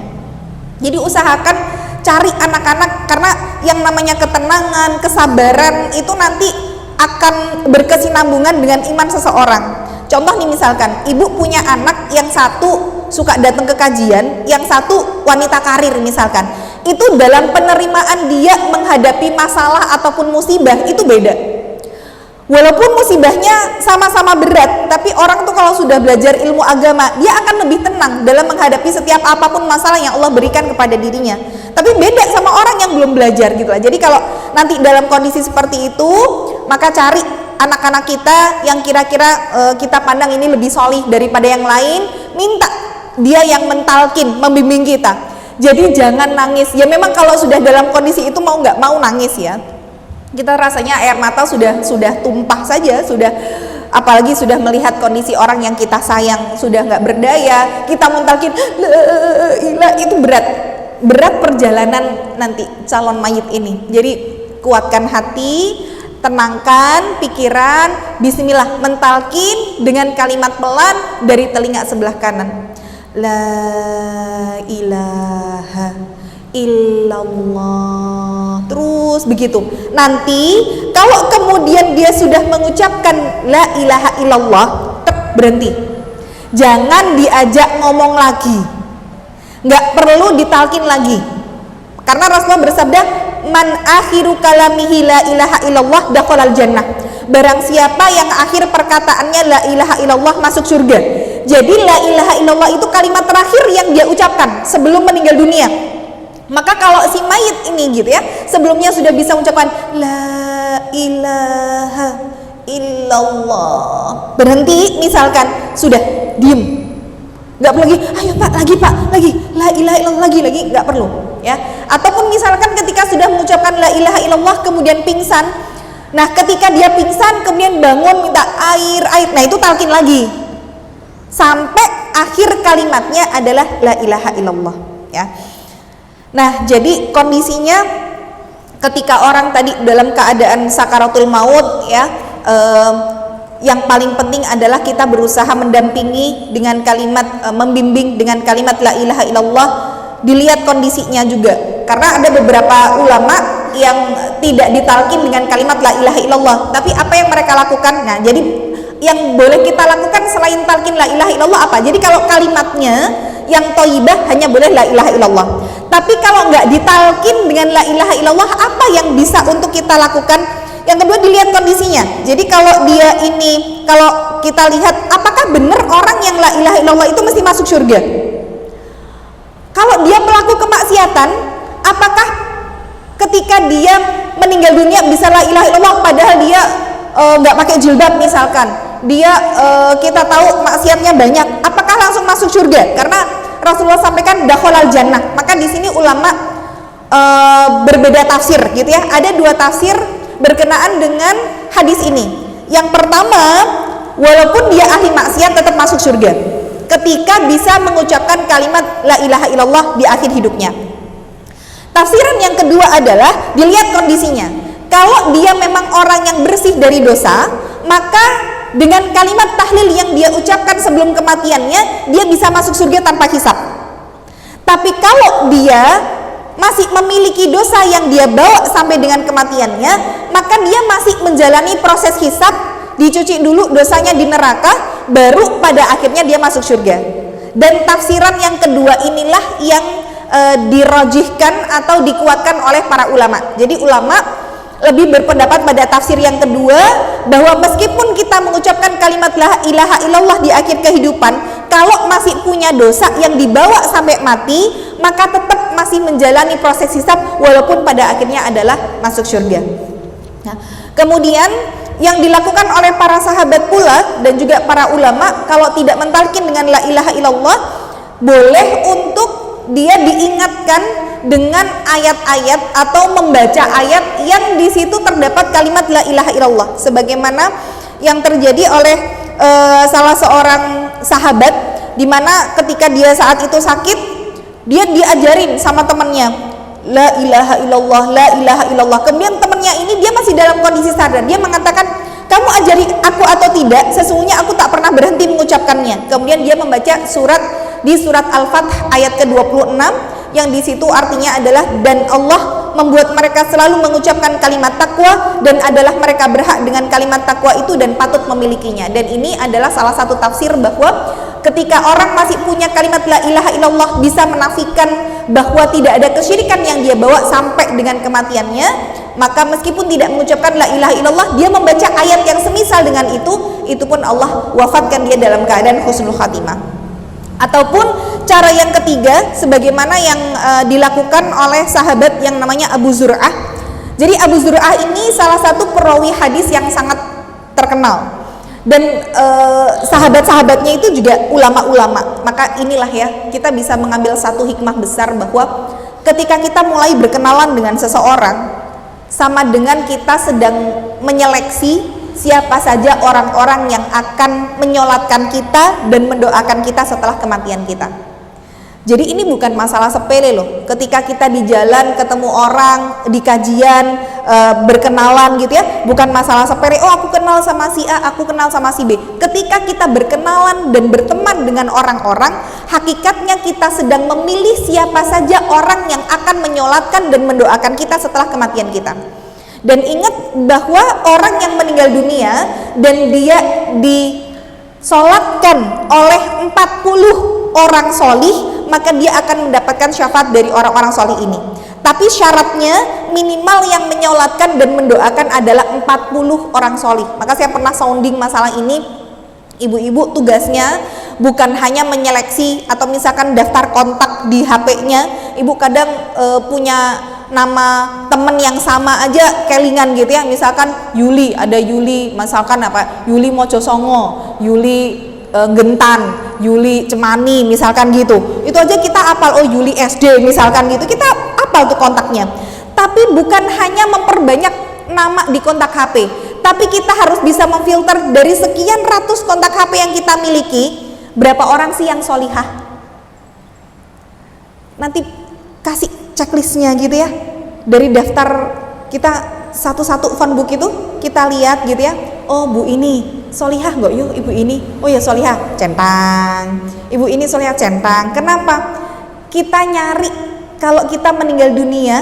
Jadi usahakan cari anak-anak, karena yang namanya ketenangan, kesabaran itu nanti akan berkesinambungan dengan iman seseorang. Contoh nih, misalkan ibu punya anak yang satu suka datang ke kajian, yang satu wanita karir misalkan, itu dalam penerimaan dia menghadapi masalah ataupun musibah itu beda. Walaupun musibahnya sama-sama berat, tapi orang tuh kalau sudah belajar ilmu agama, dia akan lebih tenang dalam menghadapi setiap apapun masalah yang Allah berikan kepada dirinya. Tapi beda sama orang yang belum belajar gitu lah. Jadi kalau nanti dalam kondisi seperti itu, maka cari anak-anak kita yang kira-kira kita pandang ini lebih solih daripada yang lain, minta dia yang mentalkin, membimbing kita. Jadi jangan nangis. Ya memang kalau sudah dalam kondisi itu mau nggak mau nangis ya. Kita rasanya air mata sudah tumpah saja, apalagi sudah melihat kondisi orang yang kita sayang sudah nggak berdaya, kita mentalkin itu berat perjalanan nanti calon mayit ini. Jadi kuatkan hati, tenangkan pikiran, bismillah, mentalkin dengan kalimat pelan dari telinga sebelah kanan. La ilaha illallah, terus begitu. Nanti kalau kemudian dia sudah mengucapkan la ilaha illallah, berhenti, jangan diajak ngomong lagi, nggak perlu ditalkin lagi, karena Rasulullah bersabda man akhiru kalamihi la ilaha illallah dakhalal jannah. Barang siapa yang akhir perkataannya la ilaha illallah masuk surga. Jadi la ilaha illallah itu kalimat terakhir yang dia ucapkan sebelum meninggal dunia. Maka kalau si mayit ini sebelumnya sudah bisa mengucapkan la ilaha illallah, berhenti misalkan, sudah diem, nggak perlu lagi ayo pak lagi la ilaha illallah lagi nggak perlu ya. Ataupun misalkan ketika sudah mengucapkan la ilaha illallah kemudian pingsan, nah ketika dia pingsan kemudian bangun minta air, nah itu talkin lagi sampai akhir kalimatnya adalah la ilaha illallah ya. Nah, jadi kondisinya ketika orang tadi dalam keadaan sakaratul maut ya, yang paling penting adalah kita berusaha mendampingi dengan kalimat membimbing dengan kalimat la ilaha illallah, dilihat kondisinya juga. Karena ada beberapa ulama yang tidak ditalkin dengan kalimat la ilaha illallah, tapi apa yang mereka lakukan? Nah, jadi yang boleh kita lakukan selain talkin la ilaha illallah apa? Jadi kalau kalimatnya yang thayyibah hanya boleh la ilaha illallah. Tapi kalau nggak ditalkin dengan la ilaha illallah, apa yang bisa untuk kita lakukan? Yang kedua, dilihat kondisinya. Jadi kalau kalau kita lihat apakah benar orang yang la ilaha illallah itu mesti masuk surga? Kalau dia pelaku kemaksiatan, apakah ketika dia meninggal dunia bisa la ilaha illallah padahal dia nggak pakai jilbab misalkan, dia kita tahu maksiatnya banyak, apakah langsung masuk surga? Karena Rasulullah sampaikan dakhalal jannah. Maka di sini ulama berbeda tafsir gitu ya. Ada dua tafsir berkenaan dengan hadis ini. Yang pertama, walaupun dia ahli maksiat tetap masuk surga ketika bisa mengucapkan kalimat la ilaha illallah di akhir hidupnya. Tafsiran yang kedua adalah dilihat kondisinya. Kalau dia memang orang yang bersih dari dosa, maka dengan kalimat tahlil yang dia ucapkan sebelum kematiannya, dia bisa masuk surga tanpa hisab. Tapi kalau dia masih memiliki dosa yang dia bawa sampai dengan kematiannya, maka dia masih menjalani proses hisab, dicuci dulu dosanya di neraka, baru pada akhirnya dia masuk surga. Dan tafsiran yang kedua inilah yang dirajihkan atau dikuatkan oleh para ulama. Jadi ulama lebih berpendapat pada tafsir yang kedua, bahwa meskipun kita mengucapkan kalimat la ilaha illallah di akhir kehidupan, kalau masih punya dosa yang dibawa sampai mati, maka tetap masih menjalani proses hisab walaupun pada akhirnya adalah masuk surga. Nah, kemudian yang dilakukan oleh para sahabat pula dan juga para ulama, kalau tidak mentalkin dengan la ilaha illallah, boleh untuk dia diingatkan dengan ayat-ayat atau membaca ayat yang di situ terdapat kalimat la ilaha illallah, sebagaimana yang terjadi oleh salah seorang sahabat, di mana ketika dia saat itu sakit, dia diajarin sama temannya la ilaha illallah, la ilaha illallah. Kemudian temannya ini dia masih dalam kondisi sadar, dia mengatakan, kamu ajari aku atau tidak, sesungguhnya aku tak pernah berhenti mengucapkannya. Kemudian dia membaca di surat Al-Fath ayat ke-26, yang di situ artinya adalah, dan Allah membuat mereka selalu mengucapkan kalimat takwa, dan adalah mereka berhak dengan kalimat takwa itu dan patut memilikinya. Dan ini adalah salah satu tafsir bahwa ketika orang masih punya kalimat la ilaha illallah, bisa menafikan bahwa tidak ada kesyirikan yang dia bawa sampai dengan kematiannya, maka meskipun tidak mengucapkan la ilaha illallah, dia membaca ayat yang semisal dengan itu pun Allah wafatkan dia dalam keadaan husnul khatimah. Ataupun cara yang ketiga, sebagaimana yang dilakukan oleh sahabat yang namanya Abu Zur'ah. Jadi Abu Zur'ah ini salah satu perawi hadis yang sangat terkenal, dan sahabat-sahabatnya itu juga ulama-ulama. Maka inilah ya, kita bisa mengambil satu hikmah besar, bahwa ketika kita mulai berkenalan dengan seseorang, sama dengan kita sedang menyeleksi siapa saja orang-orang yang akan menyolatkan kita dan mendoakan kita setelah kematian kita. Jadi ini bukan masalah sepele loh. Ketika kita di jalan ketemu orang, di kajian, berkenalan gitu ya, bukan masalah sepele, oh aku kenal sama si A, aku kenal sama si B. Ketika kita berkenalan dan berteman dengan orang-orang, hakikatnya kita sedang memilih siapa saja orang yang akan menyolatkan dan mendoakan kita setelah kematian kita. Dan ingat bahwa orang yang meninggal dunia dan dia disolatkan oleh 40 orang solih, maka dia akan mendapatkan syafaat dari orang-orang solih ini. Tapi syaratnya minimal yang menyolatkan dan mendoakan adalah 40 orang solih. Maka saya pernah sounding masalah ini, ibu-ibu tugasnya bukan hanya menyeleksi atau misalkan daftar kontak di HP-nya, ibu kadang punya nama temen yang sama aja kelingan gitu ya, misalkan Yuli, ada Yuli, misalkan apa, Yuli Mojosongo, Yuli Gentan, Yuli Cemani misalkan gitu, itu aja kita hafal. Oh Yuli SD misalkan gitu, kita hafal tuh kontaknya. Tapi bukan hanya memperbanyak nama di kontak HP, tapi kita harus bisa memfilter dari sekian ratus kontak HP yang kita miliki, berapa orang sih yang solihah. Nanti kasih checklistnya gitu ya, dari daftar kita satu-satu phonebook itu kita lihat gitu ya, oh Bu ini solihah nggak yuk ibu ini? Oh ya solihah, centang. Ibu ini solihah, centang. Kenapa? Kita nyari kalau kita meninggal dunia,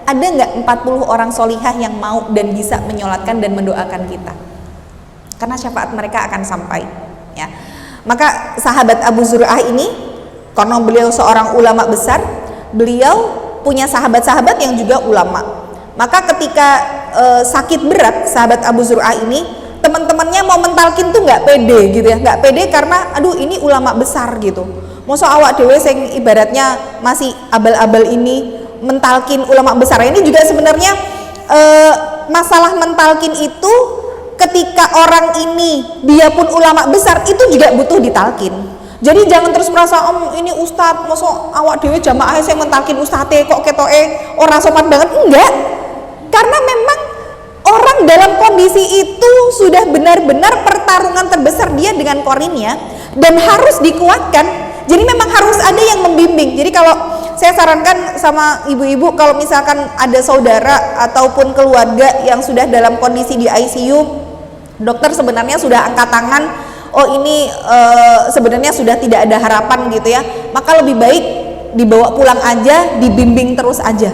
ada nggak 40 orang solihah yang mau dan bisa menyolatkan dan mendoakan kita? Karena syafaat mereka akan sampai. Ya. Maka sahabat Abu Zur'ah ini, karena beliau seorang ulama besar, beliau punya sahabat-sahabat yang juga ulama. Maka ketika sakit berat sahabat Abu Zur'ah ini, teman-temannya mau mentalkin tuh nggak pede gitu ya, nggak pede karena aduh ini ulama besar gitu. Masa awak dewe sing ibaratnya masih abal-abal ini mentalkin ulama besar. Ini juga sebenarnya masalah mentalkin itu ketika orang ini dia pun ulama besar itu juga butuh ditalkin. Jadi jangan terus merasa ini ustad, masa awak dewe jamaah sing mentalkin ustadze kok ketoke ora sopan banget. Enggak. Karena memang orang dalam kondisi itu sudah benar-benar pertarungan terbesar dia dengan korinnya dan harus dikuatkan. Jadi memang harus ada yang membimbing. Jadi kalau saya sarankan sama ibu-ibu, kalau misalkan ada saudara ataupun keluarga yang sudah dalam kondisi di ICU, dokter sebenarnya sudah angkat tangan, oh ini sebenarnya sudah tidak ada harapan gitu ya, maka lebih baik dibawa pulang aja, dibimbing terus aja.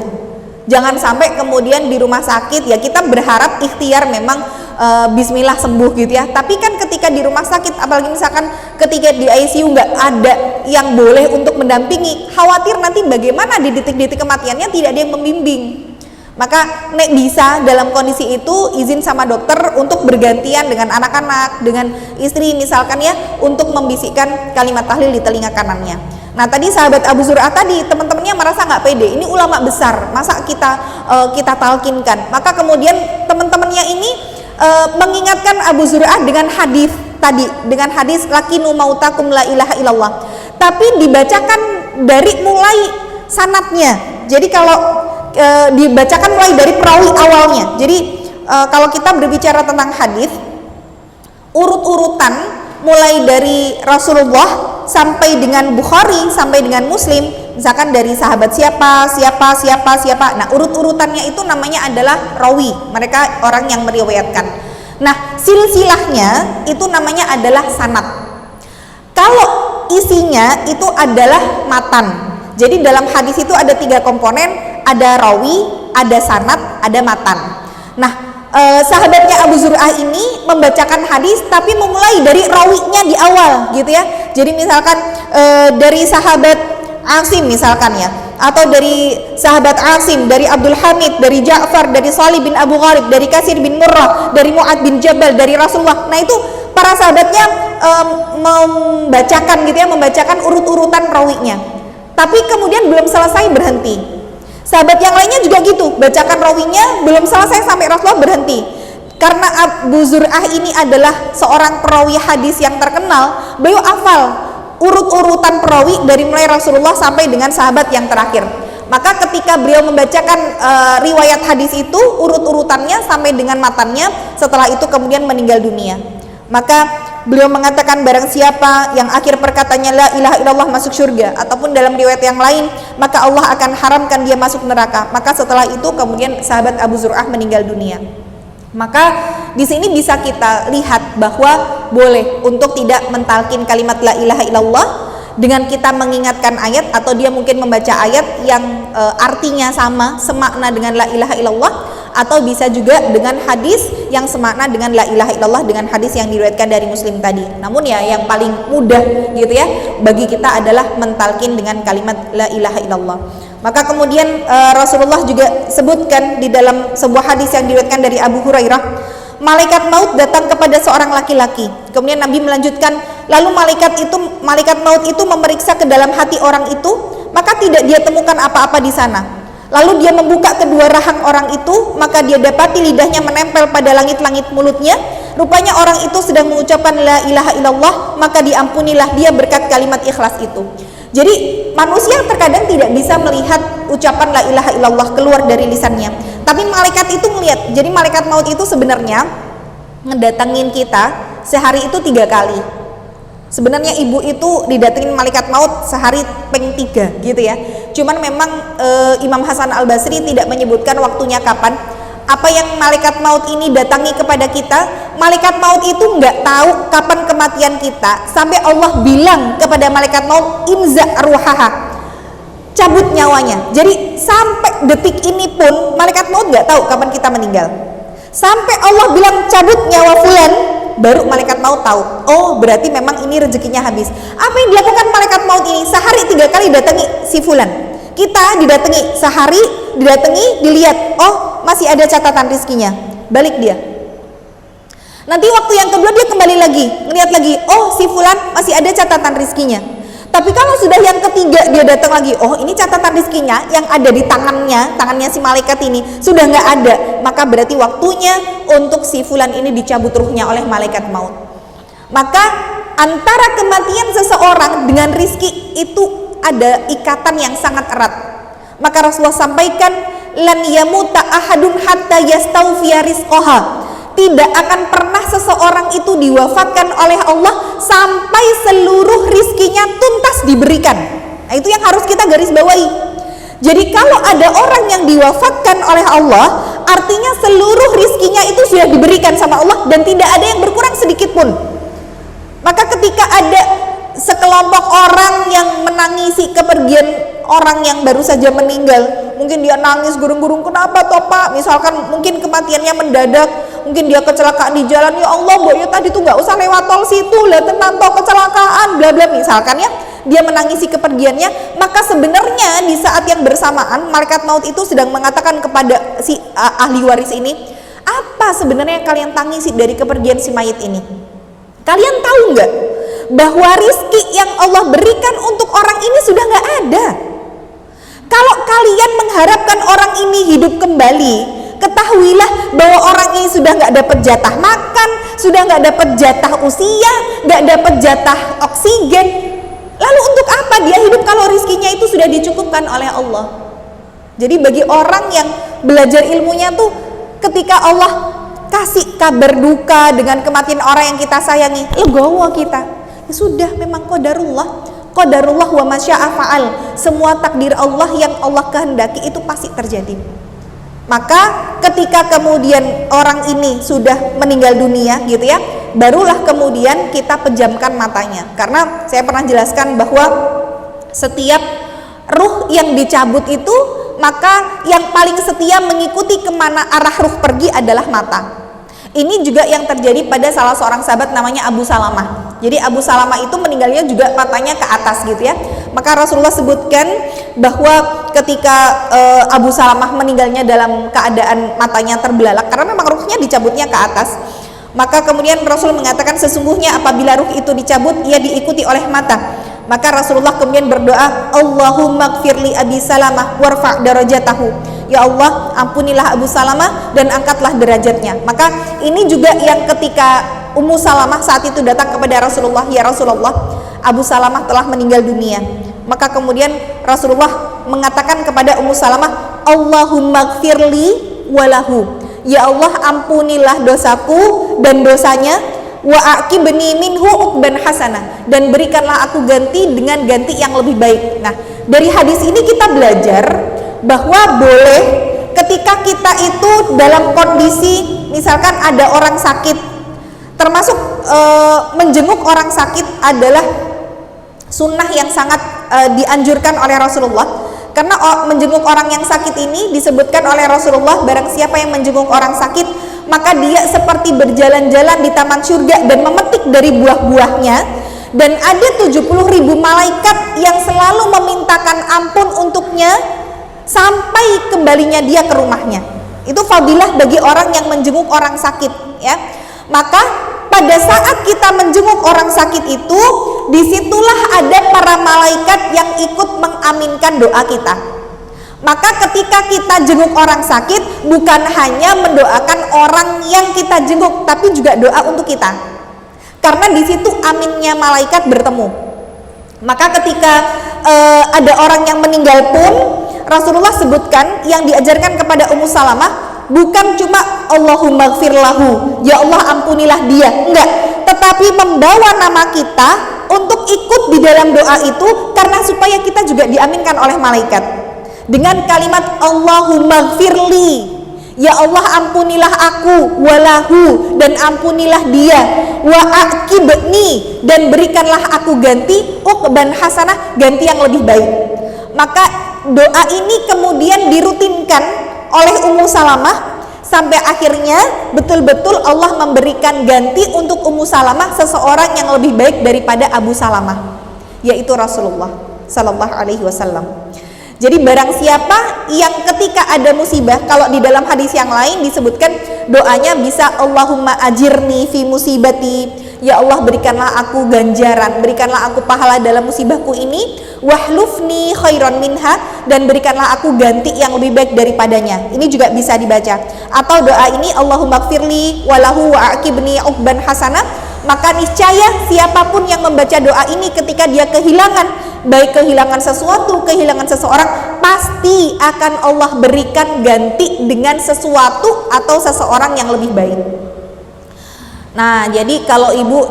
Jangan sampai kemudian di rumah sakit ya kita berharap ikhtiar memang bismillah sembuh gitu ya, tapi kan ketika di rumah sakit, apalagi misalkan ketika di ICU nggak ada yang boleh untuk mendampingi, khawatir nanti bagaimana di detik-detik kematiannya tidak ada yang membimbing. Maka nek bisa dalam kondisi itu izin sama dokter untuk bergantian dengan anak-anak, dengan istri misalkan ya, untuk membisikkan kalimat tahlil di telinga kanannya. Nah tadi sahabat Abu Zur'ah tadi, teman-temannya merasa nggak pede, ini ulama besar, masa kita talkinkan. Maka kemudian teman-temannya ini mengingatkan Abu Zur'ah dengan hadis tadi, dengan hadis lakinu mautakum la ilaha illallah, tapi dibacakan dari mulai sanadnya. Jadi kalau dibacakan mulai dari perawi awalnya. Jadi kalau kita berbicara tentang hadis, urut-urutan mulai dari Rasulullah sampai dengan Bukhari sampai dengan Muslim, misalkan dari sahabat siapa. Nah, urut-urutannya itu namanya adalah rawi. Mereka orang yang meriwayatkan. Nah, silsilahnya itu namanya adalah sanad. Kalau isinya itu adalah matan. Jadi dalam hadis itu ada 3 komponen, ada rawi, ada sanad, ada matan. Nah, sahabatnya Abu Zur'ah ini membacakan hadis tapi memulai dari rawinya di awal gitu ya. Jadi misalkan dari sahabat Asim misalkan ya, atau dari sahabat Asim, dari Abdul Hamid, dari Ja'far, dari Salih bin Abu Ghalib, dari Kasir bin Murrah, dari Mu'ad bin Jabal, dari Rasulullah. Nah itu para sahabatnya membacakan gitu ya, membacakan urut-urutan rawinya. Tapi kemudian belum selesai berhenti. Sahabat yang lainnya juga gitu, bacakan rawinya belum selesai sampai Rasulullah berhenti. Karena Abu Zur'ah ini adalah seorang perawi hadis yang terkenal, beliau hafal urut-urutan perawi dari mulai Rasulullah sampai dengan sahabat yang terakhir. Maka ketika beliau membacakan riwayat hadis itu, urut-urutannya sampai dengan matannya, setelah itu kemudian meninggal dunia. Maka beliau mengatakan barang siapa yang akhir perkataannya la ilaha illallah masuk surga, ataupun dalam riwayat yang lain maka Allah akan haramkan dia masuk neraka. Maka setelah itu kemudian sahabat Abu Zur'ah meninggal dunia. Maka di sini bisa kita lihat bahwa boleh untuk tidak mentalkin kalimat la ilaha illallah dengan kita mengingatkan ayat, atau dia mungkin membaca ayat yang artinya sama, semakna dengan la ilaha illallah, atau bisa juga dengan hadis yang semakna dengan la ilaha illallah, dengan hadis yang diriwayatkan dari Muslim tadi. Namun ya yang paling mudah gitu ya bagi kita adalah mentalkin dengan kalimat la ilaha illallah. Maka kemudian Rasulullah juga sebutkan di dalam sebuah hadis yang diriwayatkan dari Abu Hurairah, malaikat maut datang kepada seorang laki-laki. Kemudian Nabi melanjutkan, lalu malaikat maut itu memeriksa ke dalam hati orang itu, maka tidak dia temukan apa-apa di sana. Lalu dia membuka kedua rahang orang itu, maka dia dapati lidahnya menempel pada langit-langit mulutnya. Rupanya orang itu sedang mengucapkan la ilaha illallah, maka diampunilah dia berkat kalimat ikhlas itu. Jadi manusia terkadang tidak bisa melihat ucapan la ilaha illallah keluar dari lisannya, tapi malaikat itu melihat. Jadi malaikat maut itu sebenarnya ngedatengin kita sehari itu 3 kali. Sebenarnya ibu itu didatengin malaikat maut sehari peng 3 gitu ya. Cuman memang Imam Hasan Al Basri tidak menyebutkan waktunya kapan. apa yang malaikat maut ini datangi kepada kita. Malaikat maut itu nggak tahu kapan kematian kita, sampai Allah bilang kepada malaikat maut, imza ruhaha, cabut nyawanya. Jadi sampai detik ini pun malaikat maut nggak tahu kapan kita meninggal. Sampai Allah bilang cabut nyawa fulan, baru malaikat maut tahu, oh berarti memang ini rezekinya habis. Apa yang dilakukan malaikat maut ini? Sehari 3 kali datangi si fulan. Kita didatangi sehari, didatangi, dilihat, oh masih ada catatan rizkinya, balik dia. Nanti waktu yang kedua dia kembali lagi, ngeliat lagi, oh si fulan masih ada catatan rizkinya. Tapi kalau sudah yang ketiga dia datang lagi, oh ini catatan rizkinya yang ada di tangannya si malaikat ini sudah nggak ada, maka berarti waktunya untuk si fulan ini dicabut ruhnya oleh malaikat maut. Maka antara kematian seseorang dengan rizki itu ada ikatan yang sangat erat. Maka Rasulullah sampaikan, lan yamuta ahadun hatta yastawfiya rizqaha. Tidak akan pernah seseorang itu diwafatkan oleh Allah sampai seluruh rizkinya tuntas diberikan. Nah, itu yang harus kita garis bawahi. Jadi kalau ada orang yang diwafatkan oleh Allah, artinya seluruh rizkinya itu sudah diberikan sama Allah dan tidak ada yang berkurang sedikit pun. Maka ketika ada sekelompok orang yang menangisi kepergian orang yang baru saja meninggal, mungkin dia nangis gurung-gurung, kenapa toh Pak? Misalkan mungkin kematiannya mendadak, mungkin dia kecelakaan di jalan, ya Allah Mbak ya tadi tuh nggak usah lewat tol situ, lah tenang toh kecelakaan, bla bla, misalkan ya, dia menangisi kepergiannya. Maka sebenarnya di saat yang bersamaan malaikat maut itu sedang mengatakan kepada si ahli waris ini, apa sebenarnya yang kalian tangisi dari kepergian si mayit ini? Kalian tahu nggak bahwa rizki yang Allah berikan untuk orang ini sudah nggak ada? Kalau kalian mengharapkan orang ini hidup kembali, ketahuilah bahwa orang ini sudah nggak dapat jatah makan, sudah nggak dapat jatah usia, nggak dapat jatah oksigen. Lalu untuk apa dia hidup kalau rizkinya itu sudah dicukupkan oleh Allah? Jadi bagi orang yang belajar ilmunya tuh, ketika Allah kasih kabar duka dengan kematian orang yang kita sayangi, legowo kita. Ya sudah, memang qadarullah wa masya'a fa'al. Semua takdir Allah yang Allah kehendaki itu pasti terjadi. Maka ketika kemudian orang ini sudah meninggal dunia gitu ya, barulah kemudian kita pejamkan matanya. Karena saya pernah jelaskan bahwa setiap ruh yang dicabut itu, maka yang paling setia mengikuti kemana arah ruh pergi adalah mata. Ini juga yang terjadi pada salah seorang sahabat namanya Abu Salamah. Jadi Abu Salamah itu meninggalnya juga matanya ke atas gitu ya. Maka Rasulullah sebutkan bahwa ketika Abu Salamah meninggalnya dalam keadaan matanya terbelalak, karena memang ruhnya dicabutnya ke atas, maka kemudian Rasul mengatakan sesungguhnya apabila ruh itu dicabut, ia diikuti oleh mata. Maka Rasulullah kemudian berdoa, Allahumma gfirli Abi Salamah warfa' darajatahu. Ya Allah, ampunilah Abu Salamah dan angkatlah derajatnya. Maka ini juga yang ketika Ummu Salamah saat itu datang kepada Rasulullah, ya Rasulullah, Abu Salamah telah meninggal dunia. Maka kemudian Rasulullah mengatakan kepada Ummu Salamah, Allahumma gfirli walahu. Ya Allah, ampunilah dosaku dan dosanya, wa aqibni minhu uqban hasanah, dan berikanlah aku ganti dengan ganti yang lebih baik. Nah, dari hadis ini kita belajar bahwa boleh ketika kita itu dalam kondisi misalkan ada orang sakit, termasuk menjenguk orang sakit adalah sunnah yang sangat dianjurkan oleh Rasulullah. Karena menjenguk orang yang sakit ini disebutkan oleh Rasulullah, barang siapa yang menjenguk orang sakit, maka dia seperti berjalan-jalan di taman surga dan memetik dari buah-buahnya, dan ada 70.000 malaikat yang selalu memintakan ampun untuknya sampai kembalinya dia ke rumahnya. Itu fadilah bagi orang yang menjenguk orang sakit ya. Maka pada saat kita menjenguk orang sakit itu, disitulah ada para malaikat yang ikut mengaminkan doa kita. Maka ketika kita jenguk orang sakit, bukan hanya mendoakan orang yang kita jenguk, tapi juga doa untuk kita. Karena di situ aminnya malaikat bertemu. Maka ketika ada orang yang meninggal pun, Rasulullah sebutkan yang diajarkan kepada Ummu Salamah bukan cuma Allahumma gfir lahu, ya Allah ampunilah dia, enggak, tetapi membawa nama kita untuk ikut di dalam doa itu, karena supaya kita juga diaminkan oleh malaikat dengan kalimat Allahumma gfirli, Ya Allah, ampunilah aku, walahu, dan ampunilah dia, wa aqibni, dan berikanlah aku ganti, uqban hasanah, ganti yang lebih baik. Maka doa ini kemudian dirutinkan oleh Ummu Salamah sampai akhirnya betul-betul Allah memberikan ganti untuk Ummu Salamah, seseorang yang lebih baik daripada Abu Salamah, yaitu Rasulullah Sallallahu Alaihi Wasallam. Jadi barang siapa yang ketika ada musibah, kalau di dalam hadis yang lain disebutkan doanya bisa Allahumma ajirni fi musibati, ya Allah berikanlah aku ganjaran, berikanlah aku pahala dalam musibahku ini, wahlufni khairan minha, dan berikanlah aku ganti yang lebih baik daripadanya. Ini juga bisa dibaca. Atau doa ini Allahumma gfirli walahu wa aqibni uqban hasanah. Maka niscaya siapapun yang membaca doa ini ketika dia kehilangan, baik kehilangan sesuatu, kehilangan seseorang, pasti akan Allah berikan ganti dengan sesuatu atau seseorang yang lebih baik. Nah, jadi kalau ibu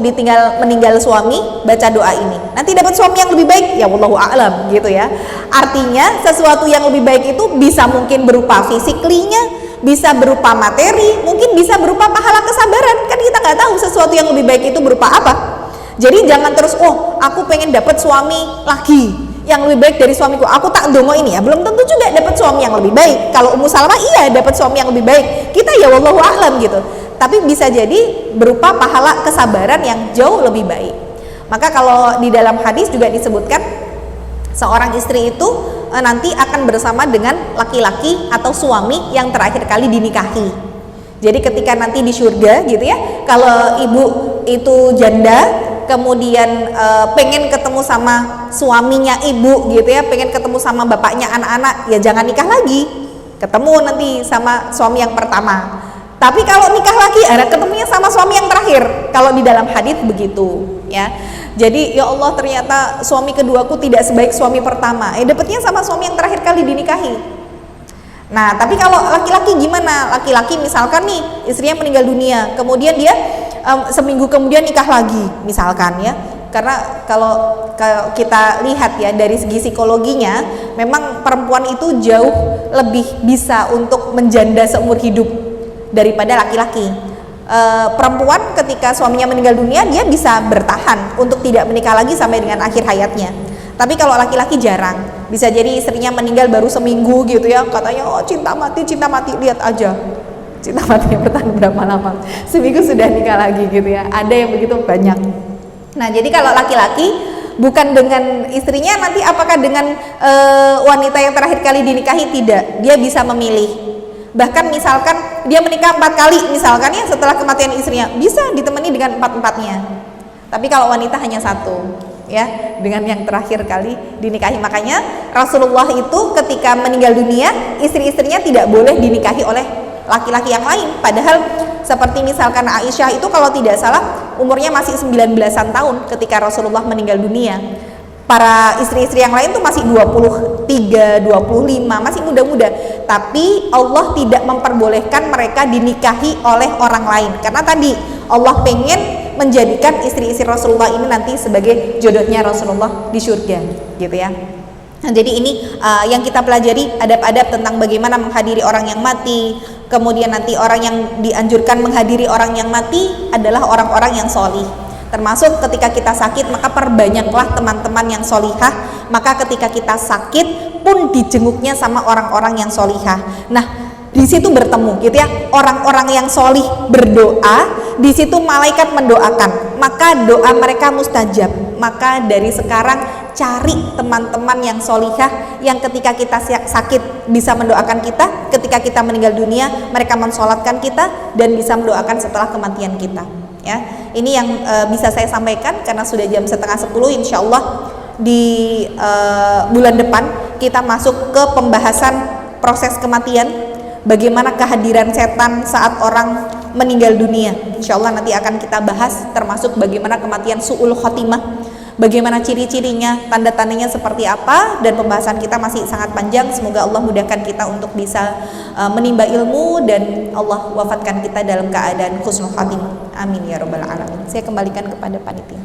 meninggal suami, baca doa ini, nanti dapat suami yang lebih baik, ya wallahu a'lam gitu ya. Artinya sesuatu yang lebih baik itu bisa mungkin berupa fisiklinya, bisa berupa materi, mungkin bisa berupa pahala kesabaran. Kan kita nggak tahu sesuatu yang lebih baik itu berupa apa. Jadi jangan terus, oh aku pengen dapat suami lagi yang lebih baik dari suamiku, aku tak ndongo ini ya, belum tentu juga dapat suami yang lebih baik. Kalau Ummu Salamah iya dapat suami yang lebih baik, kita ya wallahu a'lam gitu. Tapi bisa jadi berupa pahala kesabaran yang jauh lebih baik. Maka kalau di dalam hadis juga disebutkan seorang istri itu nanti akan bersama dengan laki-laki atau suami yang terakhir kali dinikahi. Jadi ketika nanti di surga gitu ya, kalau ibu itu janda, kemudian pengen ketemu sama suaminya ibu gitu ya, pengen ketemu sama bapaknya anak-anak, ya jangan nikah lagi, ketemu nanti sama suami yang pertama. Tapi kalau nikah lagi, ada ketemunya sama suami yang terakhir. Kalau di dalam hadis begitu, ya. Jadi ya Allah, ternyata suami keduaku tidak sebaik suami pertama. Dapatnya sama suami yang terakhir kali dinikahi. Nah, tapi kalau laki-laki gimana? Laki-laki misalkan nih istrinya meninggal dunia, kemudian dia seminggu kemudian nikah lagi, misalkan ya. Karena kalau kita lihat ya dari segi psikologinya, memang perempuan itu jauh lebih bisa untuk menjanda seumur hidup daripada laki-laki. Perempuan ketika suaminya meninggal dunia, dia bisa bertahan untuk tidak menikah lagi sampai dengan akhir hayatnya. Tapi kalau laki-laki jarang, bisa jadi istrinya meninggal baru seminggu gitu ya, katanya oh cinta mati, lihat aja cinta mati bertahan berapa lama, seminggu sudah nikah lagi gitu ya, ada yang begitu banyak. Nah jadi kalau laki-laki bukan dengan istrinya nanti apakah dengan wanita yang terakhir kali dinikahi, tidak, dia bisa memilih. Bahkan misalkan dia menikah 4 kali misalkan ya, setelah kematian istrinya bisa ditemani dengan 4-4-nya. Tapi kalau wanita hanya 1 ya, dengan yang terakhir kali dinikahi. Makanya Rasulullah itu ketika meninggal dunia, istri-istrinya tidak boleh dinikahi oleh laki-laki yang lain. Padahal seperti misalkan Aisyah itu kalau tidak salah umurnya masih 19-an tahun ketika Rasulullah meninggal dunia. Para istri-istri yang lain tuh masih 23, 25, masih muda-muda. Tapi Allah tidak memperbolehkan mereka dinikahi oleh orang lain. Karena tadi Allah pengen menjadikan istri-istri Rasulullah ini nanti sebagai jodohnya Rasulullah di surga, gitu ya. Nah, jadi ini yang kita pelajari, adab-adab tentang bagaimana menghadiri orang yang mati. Kemudian nanti orang yang dianjurkan menghadiri orang yang mati adalah orang-orang yang sholih. Termasuk ketika kita sakit, maka perbanyaklah teman-teman yang sholihah. Maka ketika kita sakit pun dijenguknya sama orang-orang yang sholihah. Nah, di situ bertemu gitu ya, orang-orang yang sholih berdoa, di situ malaikat mendoakan, maka doa mereka mustajab. Maka dari sekarang cari teman-teman yang sholihah, yang ketika kita sakit bisa mendoakan kita, ketika kita meninggal dunia mereka mensolatkan kita, dan bisa mendoakan setelah kematian kita. Ya, ini yang bisa saya sampaikan karena sudah jam 9:30. Insya Allah di bulan depan kita masuk ke pembahasan proses kematian, bagaimana kehadiran setan saat orang meninggal dunia. Insya Allah nanti akan kita bahas, termasuk bagaimana kematian su'ul khotimah, bagaimana ciri-cirinya, tanda-tandanya seperti apa, dan pembahasan kita masih sangat panjang. Semoga Allah mudahkan kita untuk bisa menimba ilmu dan Allah wafatkan kita dalam keadaan husnul khotimah. Amin ya rabbal alamin. Saya kembalikan kepada panitia.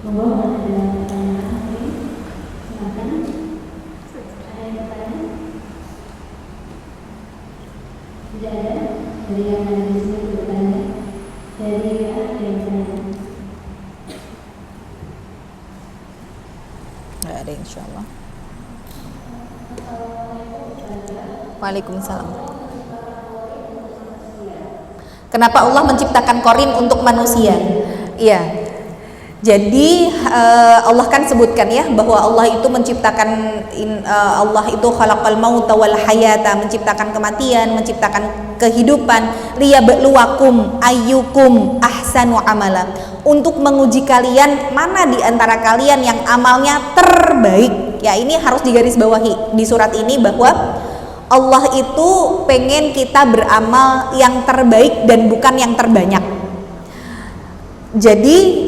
Monggo ada pertanyaan. Tidak ada dari yang ada di sini bertanya dari yang bertanya. Nggak ada, insya Allah. Waalaikumsalam. Kenapa Allah menciptakan korin untuk manusia? Iya. Jadi Allah kan sebutkan ya bahwa Allah itu menciptakan Allah itu khalaqal mauta wal hayata, menciptakan kematian, menciptakan kehidupan, liyabluwakum ayyukum ahsanu amala, untuk menguji kalian mana di antara kalian yang amalnya terbaik. Ya, ini harus digarisbawahi di surat ini bahwa Allah itu pengen kita beramal yang terbaik dan bukan yang terbanyak. Jadi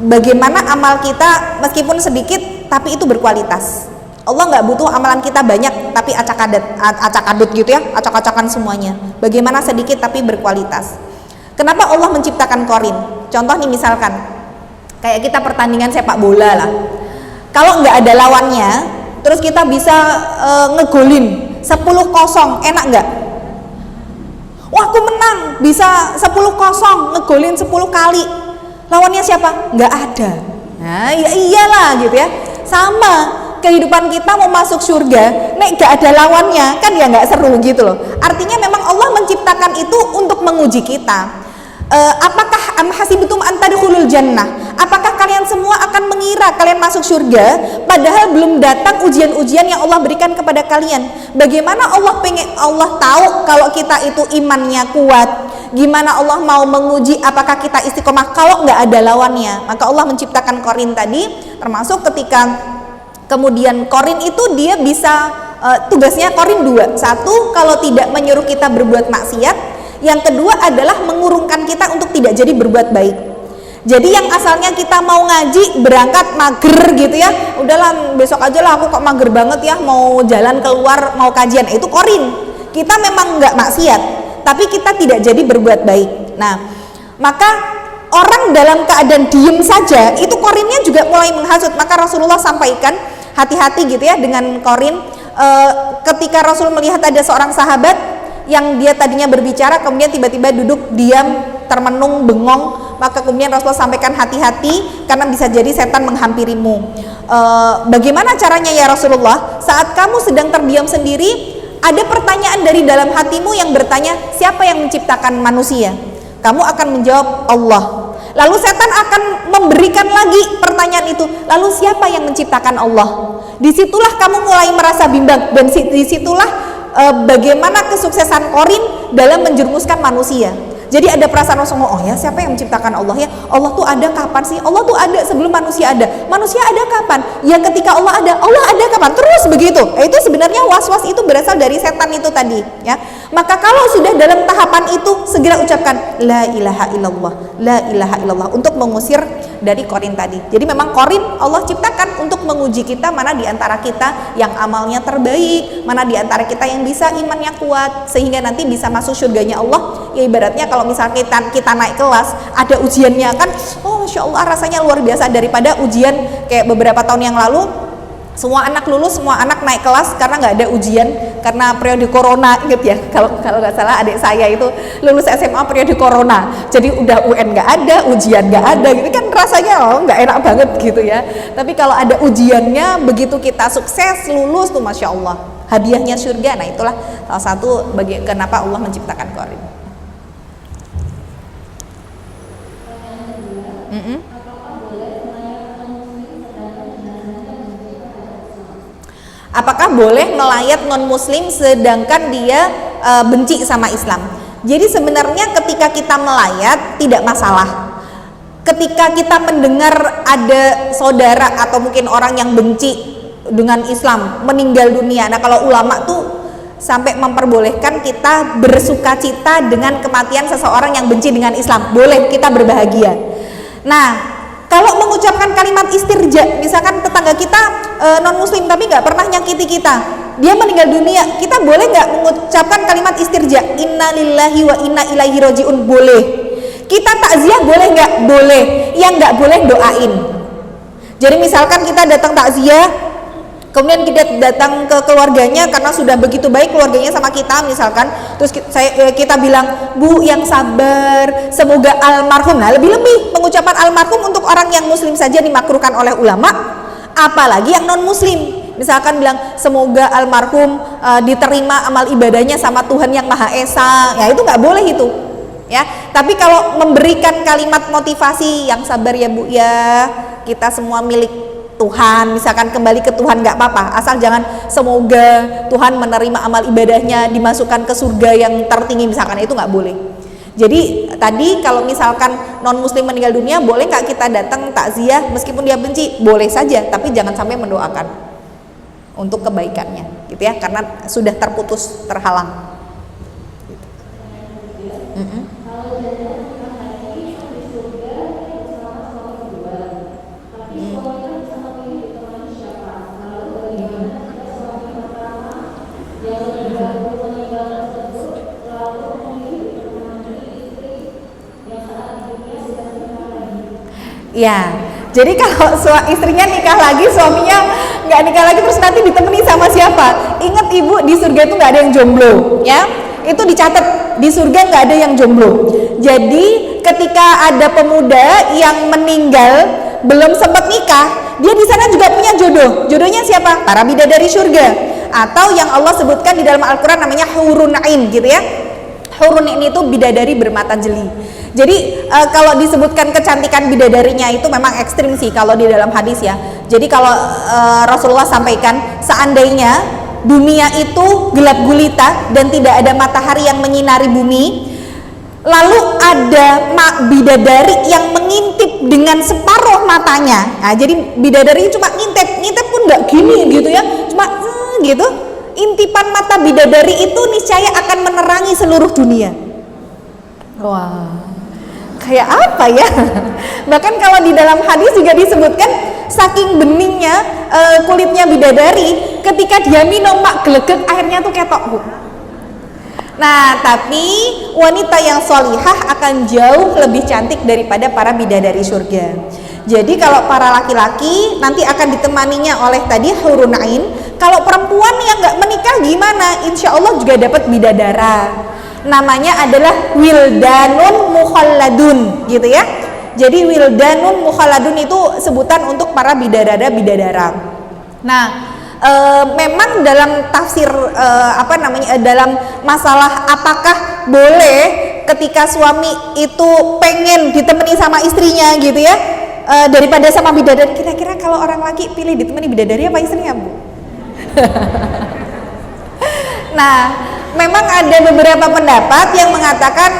bagaimana amal kita meskipun sedikit tapi itu berkualitas. Allah nggak butuh amalan kita banyak tapi acak-adut gitu ya, acak-acakan semuanya. Bagaimana sedikit tapi berkualitas. Kenapa Allah menciptakan korin? Contoh nih, misalkan kayak kita pertandingan sepak bola lah. Kalau nggak ada lawannya, terus kita bisa ngegolin 10-0, enak nggak? Wah, aku menang, bisa 10-0, ngegolin 10 kali. Lawannya siapa? Nggak ada. Nah, ya iyalah gitu ya. Sama kehidupan kita mau masuk surga, nek nggak ada lawannya kan ya nggak seru gitu loh. Artinya memang Allah menciptakan itu untuk menguji kita. Apakah hasibtum an tadkhulul jannah? Apakah kalian semua akan mengira kalian masuk surga padahal belum datang ujian-ujian yang Allah berikan kepada kalian? Bagaimana Allah tahu kalau kita itu imannya kuat? Gimana Allah mau menguji apakah kita istiqomah kalau nggak ada lawannya? Maka Allah menciptakan korin tadi, termasuk ketika kemudian korin itu dia bisa tugasnya korin dua. Satu, kalau tidak menyuruh kita berbuat maksiat. Yang kedua adalah mengurungkan kita untuk tidak jadi berbuat baik. Jadi yang asalnya kita mau ngaji, berangkat mager gitu ya, udahlah besok aja lah, aku kok mager banget ya, mau jalan keluar, mau kajian, itu korin. Kita memang nggak maksiat, tapi kita tidak jadi berbuat baik. Nah, maka orang dalam keadaan diem saja, itu korinnya juga mulai menghasut. Maka Rasulullah sampaikan, hati-hati gitu ya dengan korin. Ketika Rasul melihat ada seorang sahabat yang dia tadinya berbicara kemudian tiba-tiba duduk diam, termenung, bengong, maka kemudian Rasulullah sampaikan hati-hati karena bisa jadi setan menghampirimu. Bagaimana caranya ya Rasulullah? Saat kamu sedang terdiam sendiri, ada pertanyaan dari dalam hatimu yang bertanya, siapa yang menciptakan manusia? Kamu akan menjawab Allah. Lalu setan akan memberikan lagi pertanyaan itu, lalu siapa yang menciptakan Allah? Disitulah kamu mulai merasa bimbang, dan disitulah bagaimana kesuksesan korin dalam menjerumuskan manusia. Jadi ada perasaan Rasulullah, oh ya, siapa yang menciptakan Allah ya? Allah tuh ada kapan sih? Allah tuh ada sebelum manusia ada. Manusia ada kapan? Ya ketika Allah ada kapan? Terus begitu. Itu sebenarnya was-was itu berasal dari setan itu tadi, ya. Maka kalau sudah dalam tahapan itu, segera ucapkan la ilaha illallah, la ilaha illallah, untuk mengusir dari korin tadi. Jadi memang korin Allah ciptakan untuk menguji kita, mana di antara kita yang amalnya terbaik, mana di antara kita yang bisa imannya kuat, sehingga nanti bisa masuk surganya Allah. Ya ibaratnya kalau misalnya kita naik kelas, ada ujiannya kan, oh Masya Allah rasanya luar biasa, daripada ujian kayak beberapa tahun yang lalu, semua anak lulus, semua anak naik kelas karena nggak ada ujian, karena periode corona, inget ya, kalau nggak salah adik saya itu lulus SMA periode corona, jadi udah UN nggak ada, ujian nggak ada, gitu kan rasanya nggak enak banget gitu ya. Tapi kalau ada ujiannya, begitu kita sukses lulus tuh Masya Allah, hadiahnya surga. Nah itulah salah satu kenapa Allah menciptakan korin. Apakah boleh melayat non muslim sedangkan dia benci sama Islam? Jadi sebenarnya ketika kita melayat tidak masalah. Ketika kita mendengar ada saudara atau mungkin orang yang benci dengan Islam meninggal dunia, nah kalau ulama tuh sampai memperbolehkan kita bersukacita dengan kematian seseorang yang benci dengan Islam, boleh kita berbahagia. Nah, kalau mengucapkan kalimat istirja, misalkan tetangga kita non muslim tapi nggak pernah nyakiti kita, dia meninggal dunia, kita boleh nggak mengucapkan kalimat istirja, inna lillahi wa inna ilaihi rojiun? Boleh. Kita takziah boleh nggak? Boleh. Yang nggak boleh doain. Jadi misalkan kita datang takziah, Kemudian kita datang ke keluarganya karena sudah begitu baik keluarganya sama kita misalkan, terus kita bilang, Bu yang sabar, semoga almarhum. Nah lebih-lebih pengucapan almarhum untuk orang yang muslim saja dimakruhkan oleh ulama, apalagi yang non muslim. Misalkan bilang semoga almarhum diterima amal ibadahnya sama Tuhan yang Maha Esa, ya itu nggak boleh itu. Ya, tapi kalau memberikan kalimat motivasi yang sabar ya Bu ya, kita semua milik Tuhan, misalkan kembali ke Tuhan nggak apa-apa, asal jangan semoga Tuhan menerima amal ibadahnya dimasukkan ke surga yang tertinggi misalkan, itu nggak boleh. Jadi tadi kalau misalkan non muslim meninggal dunia, boleh nggak kita datang takziah meskipun dia benci? Boleh saja, tapi jangan sampai mendoakan untuk kebaikannya gitu ya, karena sudah terputus, terhalang gitu. Ya, jadi kalau istrinya nikah lagi, suaminya nggak nikah lagi, terus nanti ditemani sama siapa? Ingat ibu, di surga itu nggak ada yang jomblo, ya. Itu dicatat, di surga nggak ada yang jomblo. Jadi ketika ada pemuda yang meninggal belum sempat nikah, dia di sana juga punya jodoh. Jodohnya siapa? Para bidadari surga, atau yang Allah sebutkan di dalam Al-Quran namanya hurun ain, gitu ya. Hurun ain itu bidadari bermata jeli. Jadi kalau disebutkan kecantikan bidadarinya itu memang ekstrim sih kalau di dalam hadis ya. Jadi kalau Rasulullah sampaikan, seandainya dunia itu gelap gulita dan tidak ada matahari yang menyinari bumi, lalu ada bidadari yang mengintip dengan separuh matanya. Nah, jadi bidadari cuma ngintip pun nggak gini gitu ya, cuma gitu. Intipan mata bidadari itu niscaya akan menerangi seluruh dunia. Wah, kayak apa ya? Bahkan kalau di dalam hadis juga disebutkan saking beningnya kulitnya bidadari, ketika dia minum mak gelegek airnya tuh ketok Bu. Nah, tapi wanita yang sholihah akan jauh lebih cantik daripada para bidadari surga. Jadi kalau para laki-laki nanti akan ditemaninya oleh tadi hurun ain. Kalau perempuan yang nggak menikah gimana? Insya Allah juga dapat bidadara. Namanya adalah wildanun mukhalladun, gitu ya. Jadi wildanun mukhalladun itu sebutan untuk para bidadara. Nah, memang dalam tafsir dalam masalah apakah boleh ketika suami itu pengen ditemani sama istrinya gitu ya, daripada sama bidadari. Kira-kira kalau orang laki pilih ditemani bidadari apa istrinya Bu? Nah, memang ada beberapa pendapat yang mengatakan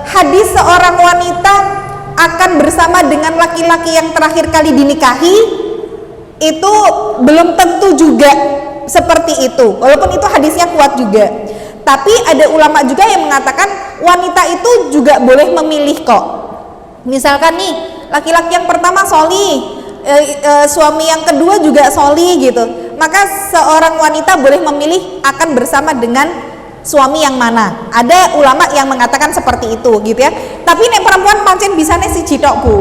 hadis seorang wanita akan bersama dengan laki-laki yang terakhir kali dinikahi itu belum tentu juga seperti itu, walaupun itu hadisnya kuat juga. Tapi ada ulama juga yang mengatakan wanita itu juga boleh memilih kok. Misalkan nih, laki-laki yang pertama sholih, suami yang kedua juga sholih gitu, maka seorang wanita boleh memilih akan bersama dengan suami yang mana. Ada ulama yang mengatakan seperti itu gitu ya. Tapi nek perempuan pancen bisane siji tok Bu,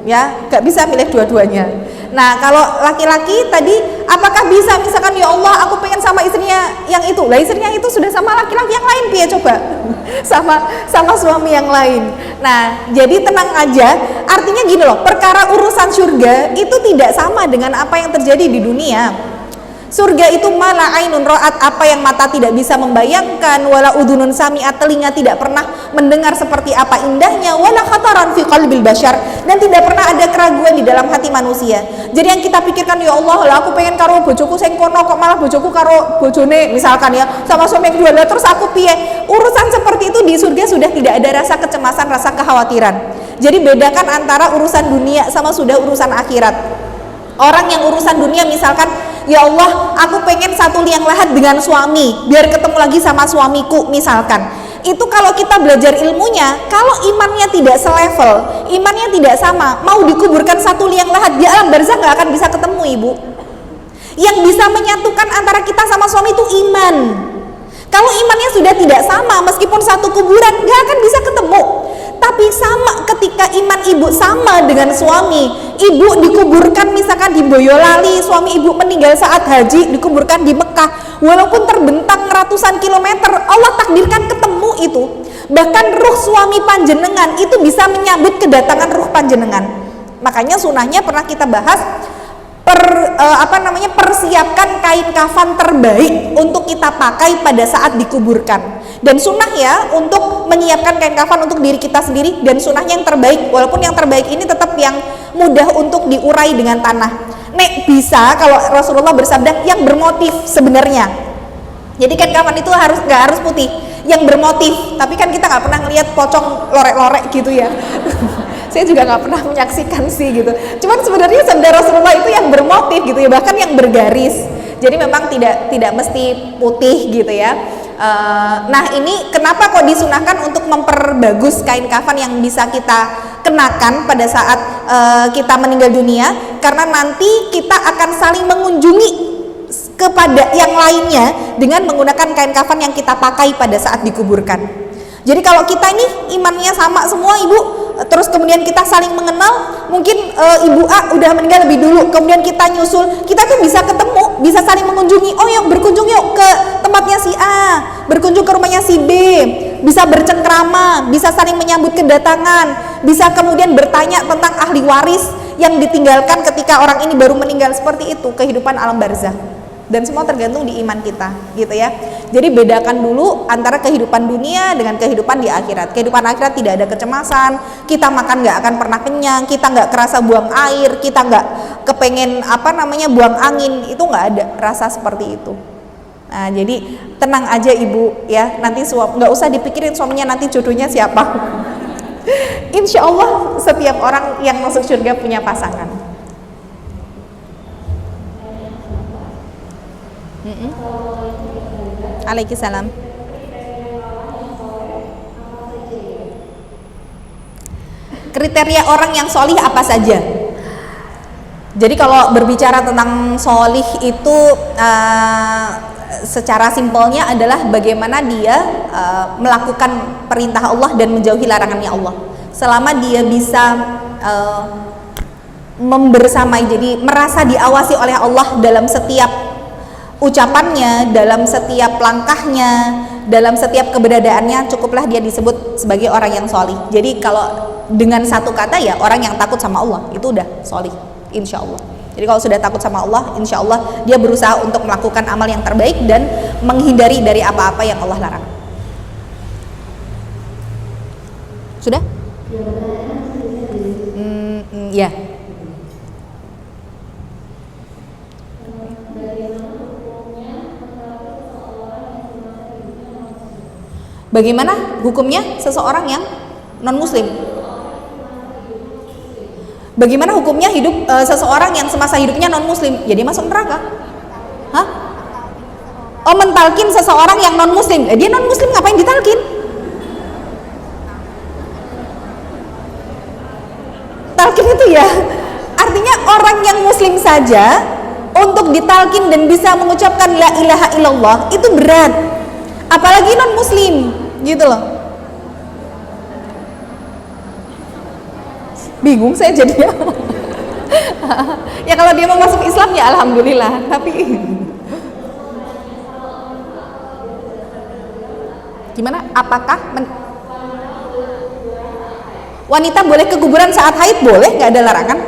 ya gak bisa milih dua-duanya. Nah kalau laki-laki tadi apakah bisa misalkan ya Allah aku pengen sama istrinya yang itu, lah istrinya itu sudah sama laki-laki yang lain piye coba sama suami yang lain. Nah jadi tenang aja, artinya gini loh, perkara urusan surga itu tidak sama dengan apa yang terjadi di dunia. Surga itu mala ainun ra'at, apa yang mata tidak bisa membayangkan, wala udhunun sami'at, telinga tidak pernah mendengar seperti apa indahnya, wala khataran fi qalbil bashar, dan tidak pernah ada keraguan di dalam hati manusia. Jadi yang kita pikirkan ya Allah, lah aku pengen karo bojoku sing kono kok malah bojoku karo bojone misalkan ya, sama suami yang kedua, lah terus aku piye? Urusan seperti itu di surga sudah tidak ada rasa kecemasan, rasa kekhawatiran. Jadi bedakan antara urusan dunia sama sudah urusan akhirat. Orang yang urusan dunia misalkan, ya Allah aku pengen satu liang lahat dengan suami biar ketemu lagi sama suamiku misalkan. Itu kalau kita belajar ilmunya, kalau imannya tidak selevel, imannya tidak sama, mau dikuburkan satu liang lahat di alam barzakh nggak akan bisa ketemu Ibu. Yang bisa menyatukan antara kita sama suami itu iman. Kalau imannya sudah tidak sama, meskipun satu kuburan nggak akan bisa ketemu. Tapi sama ketika iman ibu sama dengan suami, ibu dikuburkan misalkan di Boyolali, suami ibu meninggal saat haji dikuburkan di Mekah, walaupun terbentang ratusan kilometer, Allah takdirkan ketemu itu. Bahkan ruh suami panjenengan itu bisa menyambut kedatangan ruh panjenengan. Makanya sunahnya pernah kita bahas, persiapkan kain kafan terbaik untuk kita pakai pada saat dikuburkan. Dan sunnah ya untuk menyiapkan kain kafan untuk diri kita sendiri, dan sunnahnya yang terbaik, walaupun yang terbaik ini tetap yang mudah untuk diurai dengan tanah. Nek bisa kalau Rasulullah bersabda yang bermotif sebenarnya. Jadi kain kafan itu nggak harus putih, yang bermotif. Tapi kan kita nggak pernah ngelihat pocong lorek-lorek gitu ya. Saya juga nggak pernah menyaksikan sih gitu. Cuman sebenarnya sabda Rasulullah itu yang bermotif gitu ya, bahkan yang bergaris. Jadi memang tidak mesti putih gitu ya. Nah ini kenapa kok disunahkan untuk memperbagus kain kafan yang bisa kita kenakan pada saat kita meninggal dunia, karena nanti kita akan saling mengunjungi kepada yang lainnya dengan menggunakan kain kafan yang kita pakai pada saat dikuburkan. Jadi kalau kita ini imannya sama semua ibu, terus kemudian kita saling mengenal, mungkin ibu A udah meninggal lebih dulu, kemudian kita nyusul, kita tuh bisa ketemu, bisa saling mengunjungi. Oh yuk berkunjung yuk ke tempatnya si A, berkunjung ke rumahnya si B, bisa bercengkrama, bisa saling menyambut kedatangan, bisa kemudian bertanya tentang ahli waris yang ditinggalkan ketika orang ini baru meninggal. Seperti itu kehidupan alam barzah. Dan semua tergantung di iman kita gitu ya. Jadi bedakan dulu antara kehidupan dunia dengan kehidupan di akhirat. Kehidupan akhirat tidak ada kecemasan, kita makan nggak akan pernah kenyang, kita nggak kerasa buang air, kita nggak kepengen buang angin, itu nggak ada rasa seperti itu. Nah jadi tenang aja ibu ya, nanti nggak usah dipikirin suaminya nanti jodohnya siapa. Insya Allah setiap orang yang masuk surga punya pasangan. Waalaikumsalam. Kriteria orang yang solih apa saja? Jadi kalau berbicara tentang solih itu secara simpelnya adalah bagaimana dia melakukan perintah Allah dan menjauhi larangannya Allah. Selama dia bisa membersamai, jadi merasa diawasi oleh Allah dalam setiap ucapannya, dalam setiap langkahnya, dalam setiap keberadaannya, cukuplah dia disebut sebagai orang yang solih. Jadi kalau dengan satu kata ya orang yang takut sama Allah, itu udah solih, insya Allah. Jadi kalau sudah takut sama Allah, insya Allah dia berusaha untuk melakukan amal yang terbaik dan menghindari dari apa-apa yang Allah larang. Sudah? Ya. Bagaimana hukumnya seseorang yang non-muslim? Bagaimana hukumnya hidup seseorang yang semasa hidupnya non-muslim? Jadi masuk neraka? Hah? Oh, mentalkin seseorang yang non-muslim. Dia non-muslim ngapain ditalkin? Talkin itu ya, artinya orang yang muslim saja untuk ditalkin dan bisa mengucapkan la ilaha illallah itu berat. Apalagi non muslim gitu loh. Bingung saya jadinya. Ya kalau dia mau masuk Islam ya alhamdulillah, tapi gimana? Apakah wanita boleh ke kuburan saat haid? Boleh, nggak ada larangan.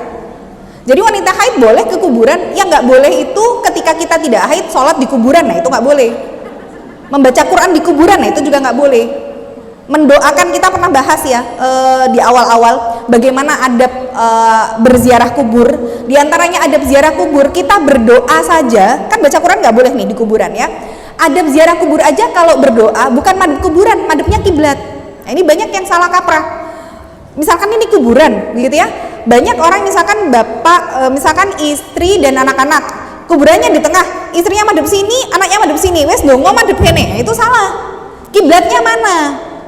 Jadi wanita haid boleh ke kuburan, yang nggak boleh itu ketika kita tidak haid sholat di kuburan, nah itu nggak boleh. Membaca Quran di kuburan, nah itu juga nggak boleh. Mendoakan, kita pernah bahas ya di awal-awal bagaimana adab berziarah kubur. Di antaranya adab ziarah kubur, kita berdoa saja, kan baca Quran nggak boleh nih di kuburan ya. Adab ziarah kubur aja kalau berdoa bukan madhab kuburan, madhabnya kiblat. Nah ini banyak yang salah kaprah. Misalkan ini kuburan, begitu ya. Banyak orang misalkan bapak, misalkan istri dan anak-anak, kuburannya di tengah, istrinya madhep sini, anaknya madhep sini, wes dongo madhep kene, itu salah. Kiblatnya mana?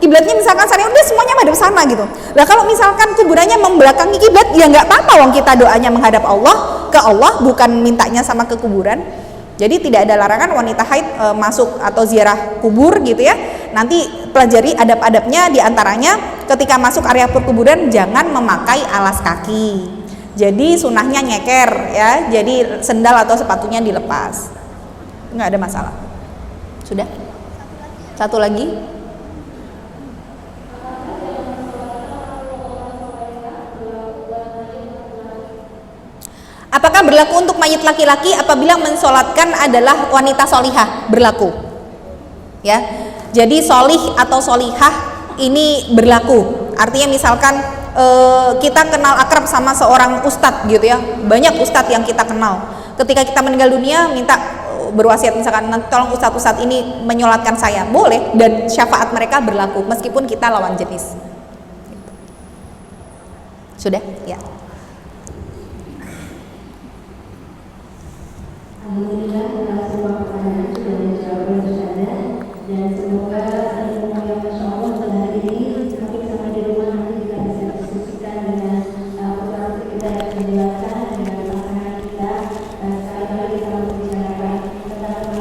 Kiblatnya misalkan sana, udah semuanya madhep sana gitu. Nah kalau misalkan kuburannya membelakangi kiblat, ya nggak apa-apa, wong kita doanya menghadap Allah, ke Allah, bukan mintanya sama ke kuburan. Jadi tidak ada larangan wanita haid masuk atau ziarah kubur gitu ya. Nanti pelajari adab-adabnya, diantaranya ketika masuk area perkuburan jangan memakai alas kaki, Jadi sunahnya nyeker ya, jadi sendal atau sepatunya dilepas, nggak ada masalah. Sudah? Satu lagi. Apakah berlaku untuk mayit laki-laki apabila mensolatkan adalah wanita solihah? Berlaku. Ya, jadi solih atau solihah ini berlaku. Artinya misalkan kita kenal akrab sama seorang ustadz gitu ya, banyak ustadz yang kita kenal. Ketika kita meninggal dunia minta berwasiat misalkan, tolong ustadz ini menyolatkan saya, boleh, dan syafaat mereka berlaku meskipun kita lawan jenis. Sudah? Ya. Alhamdulillah.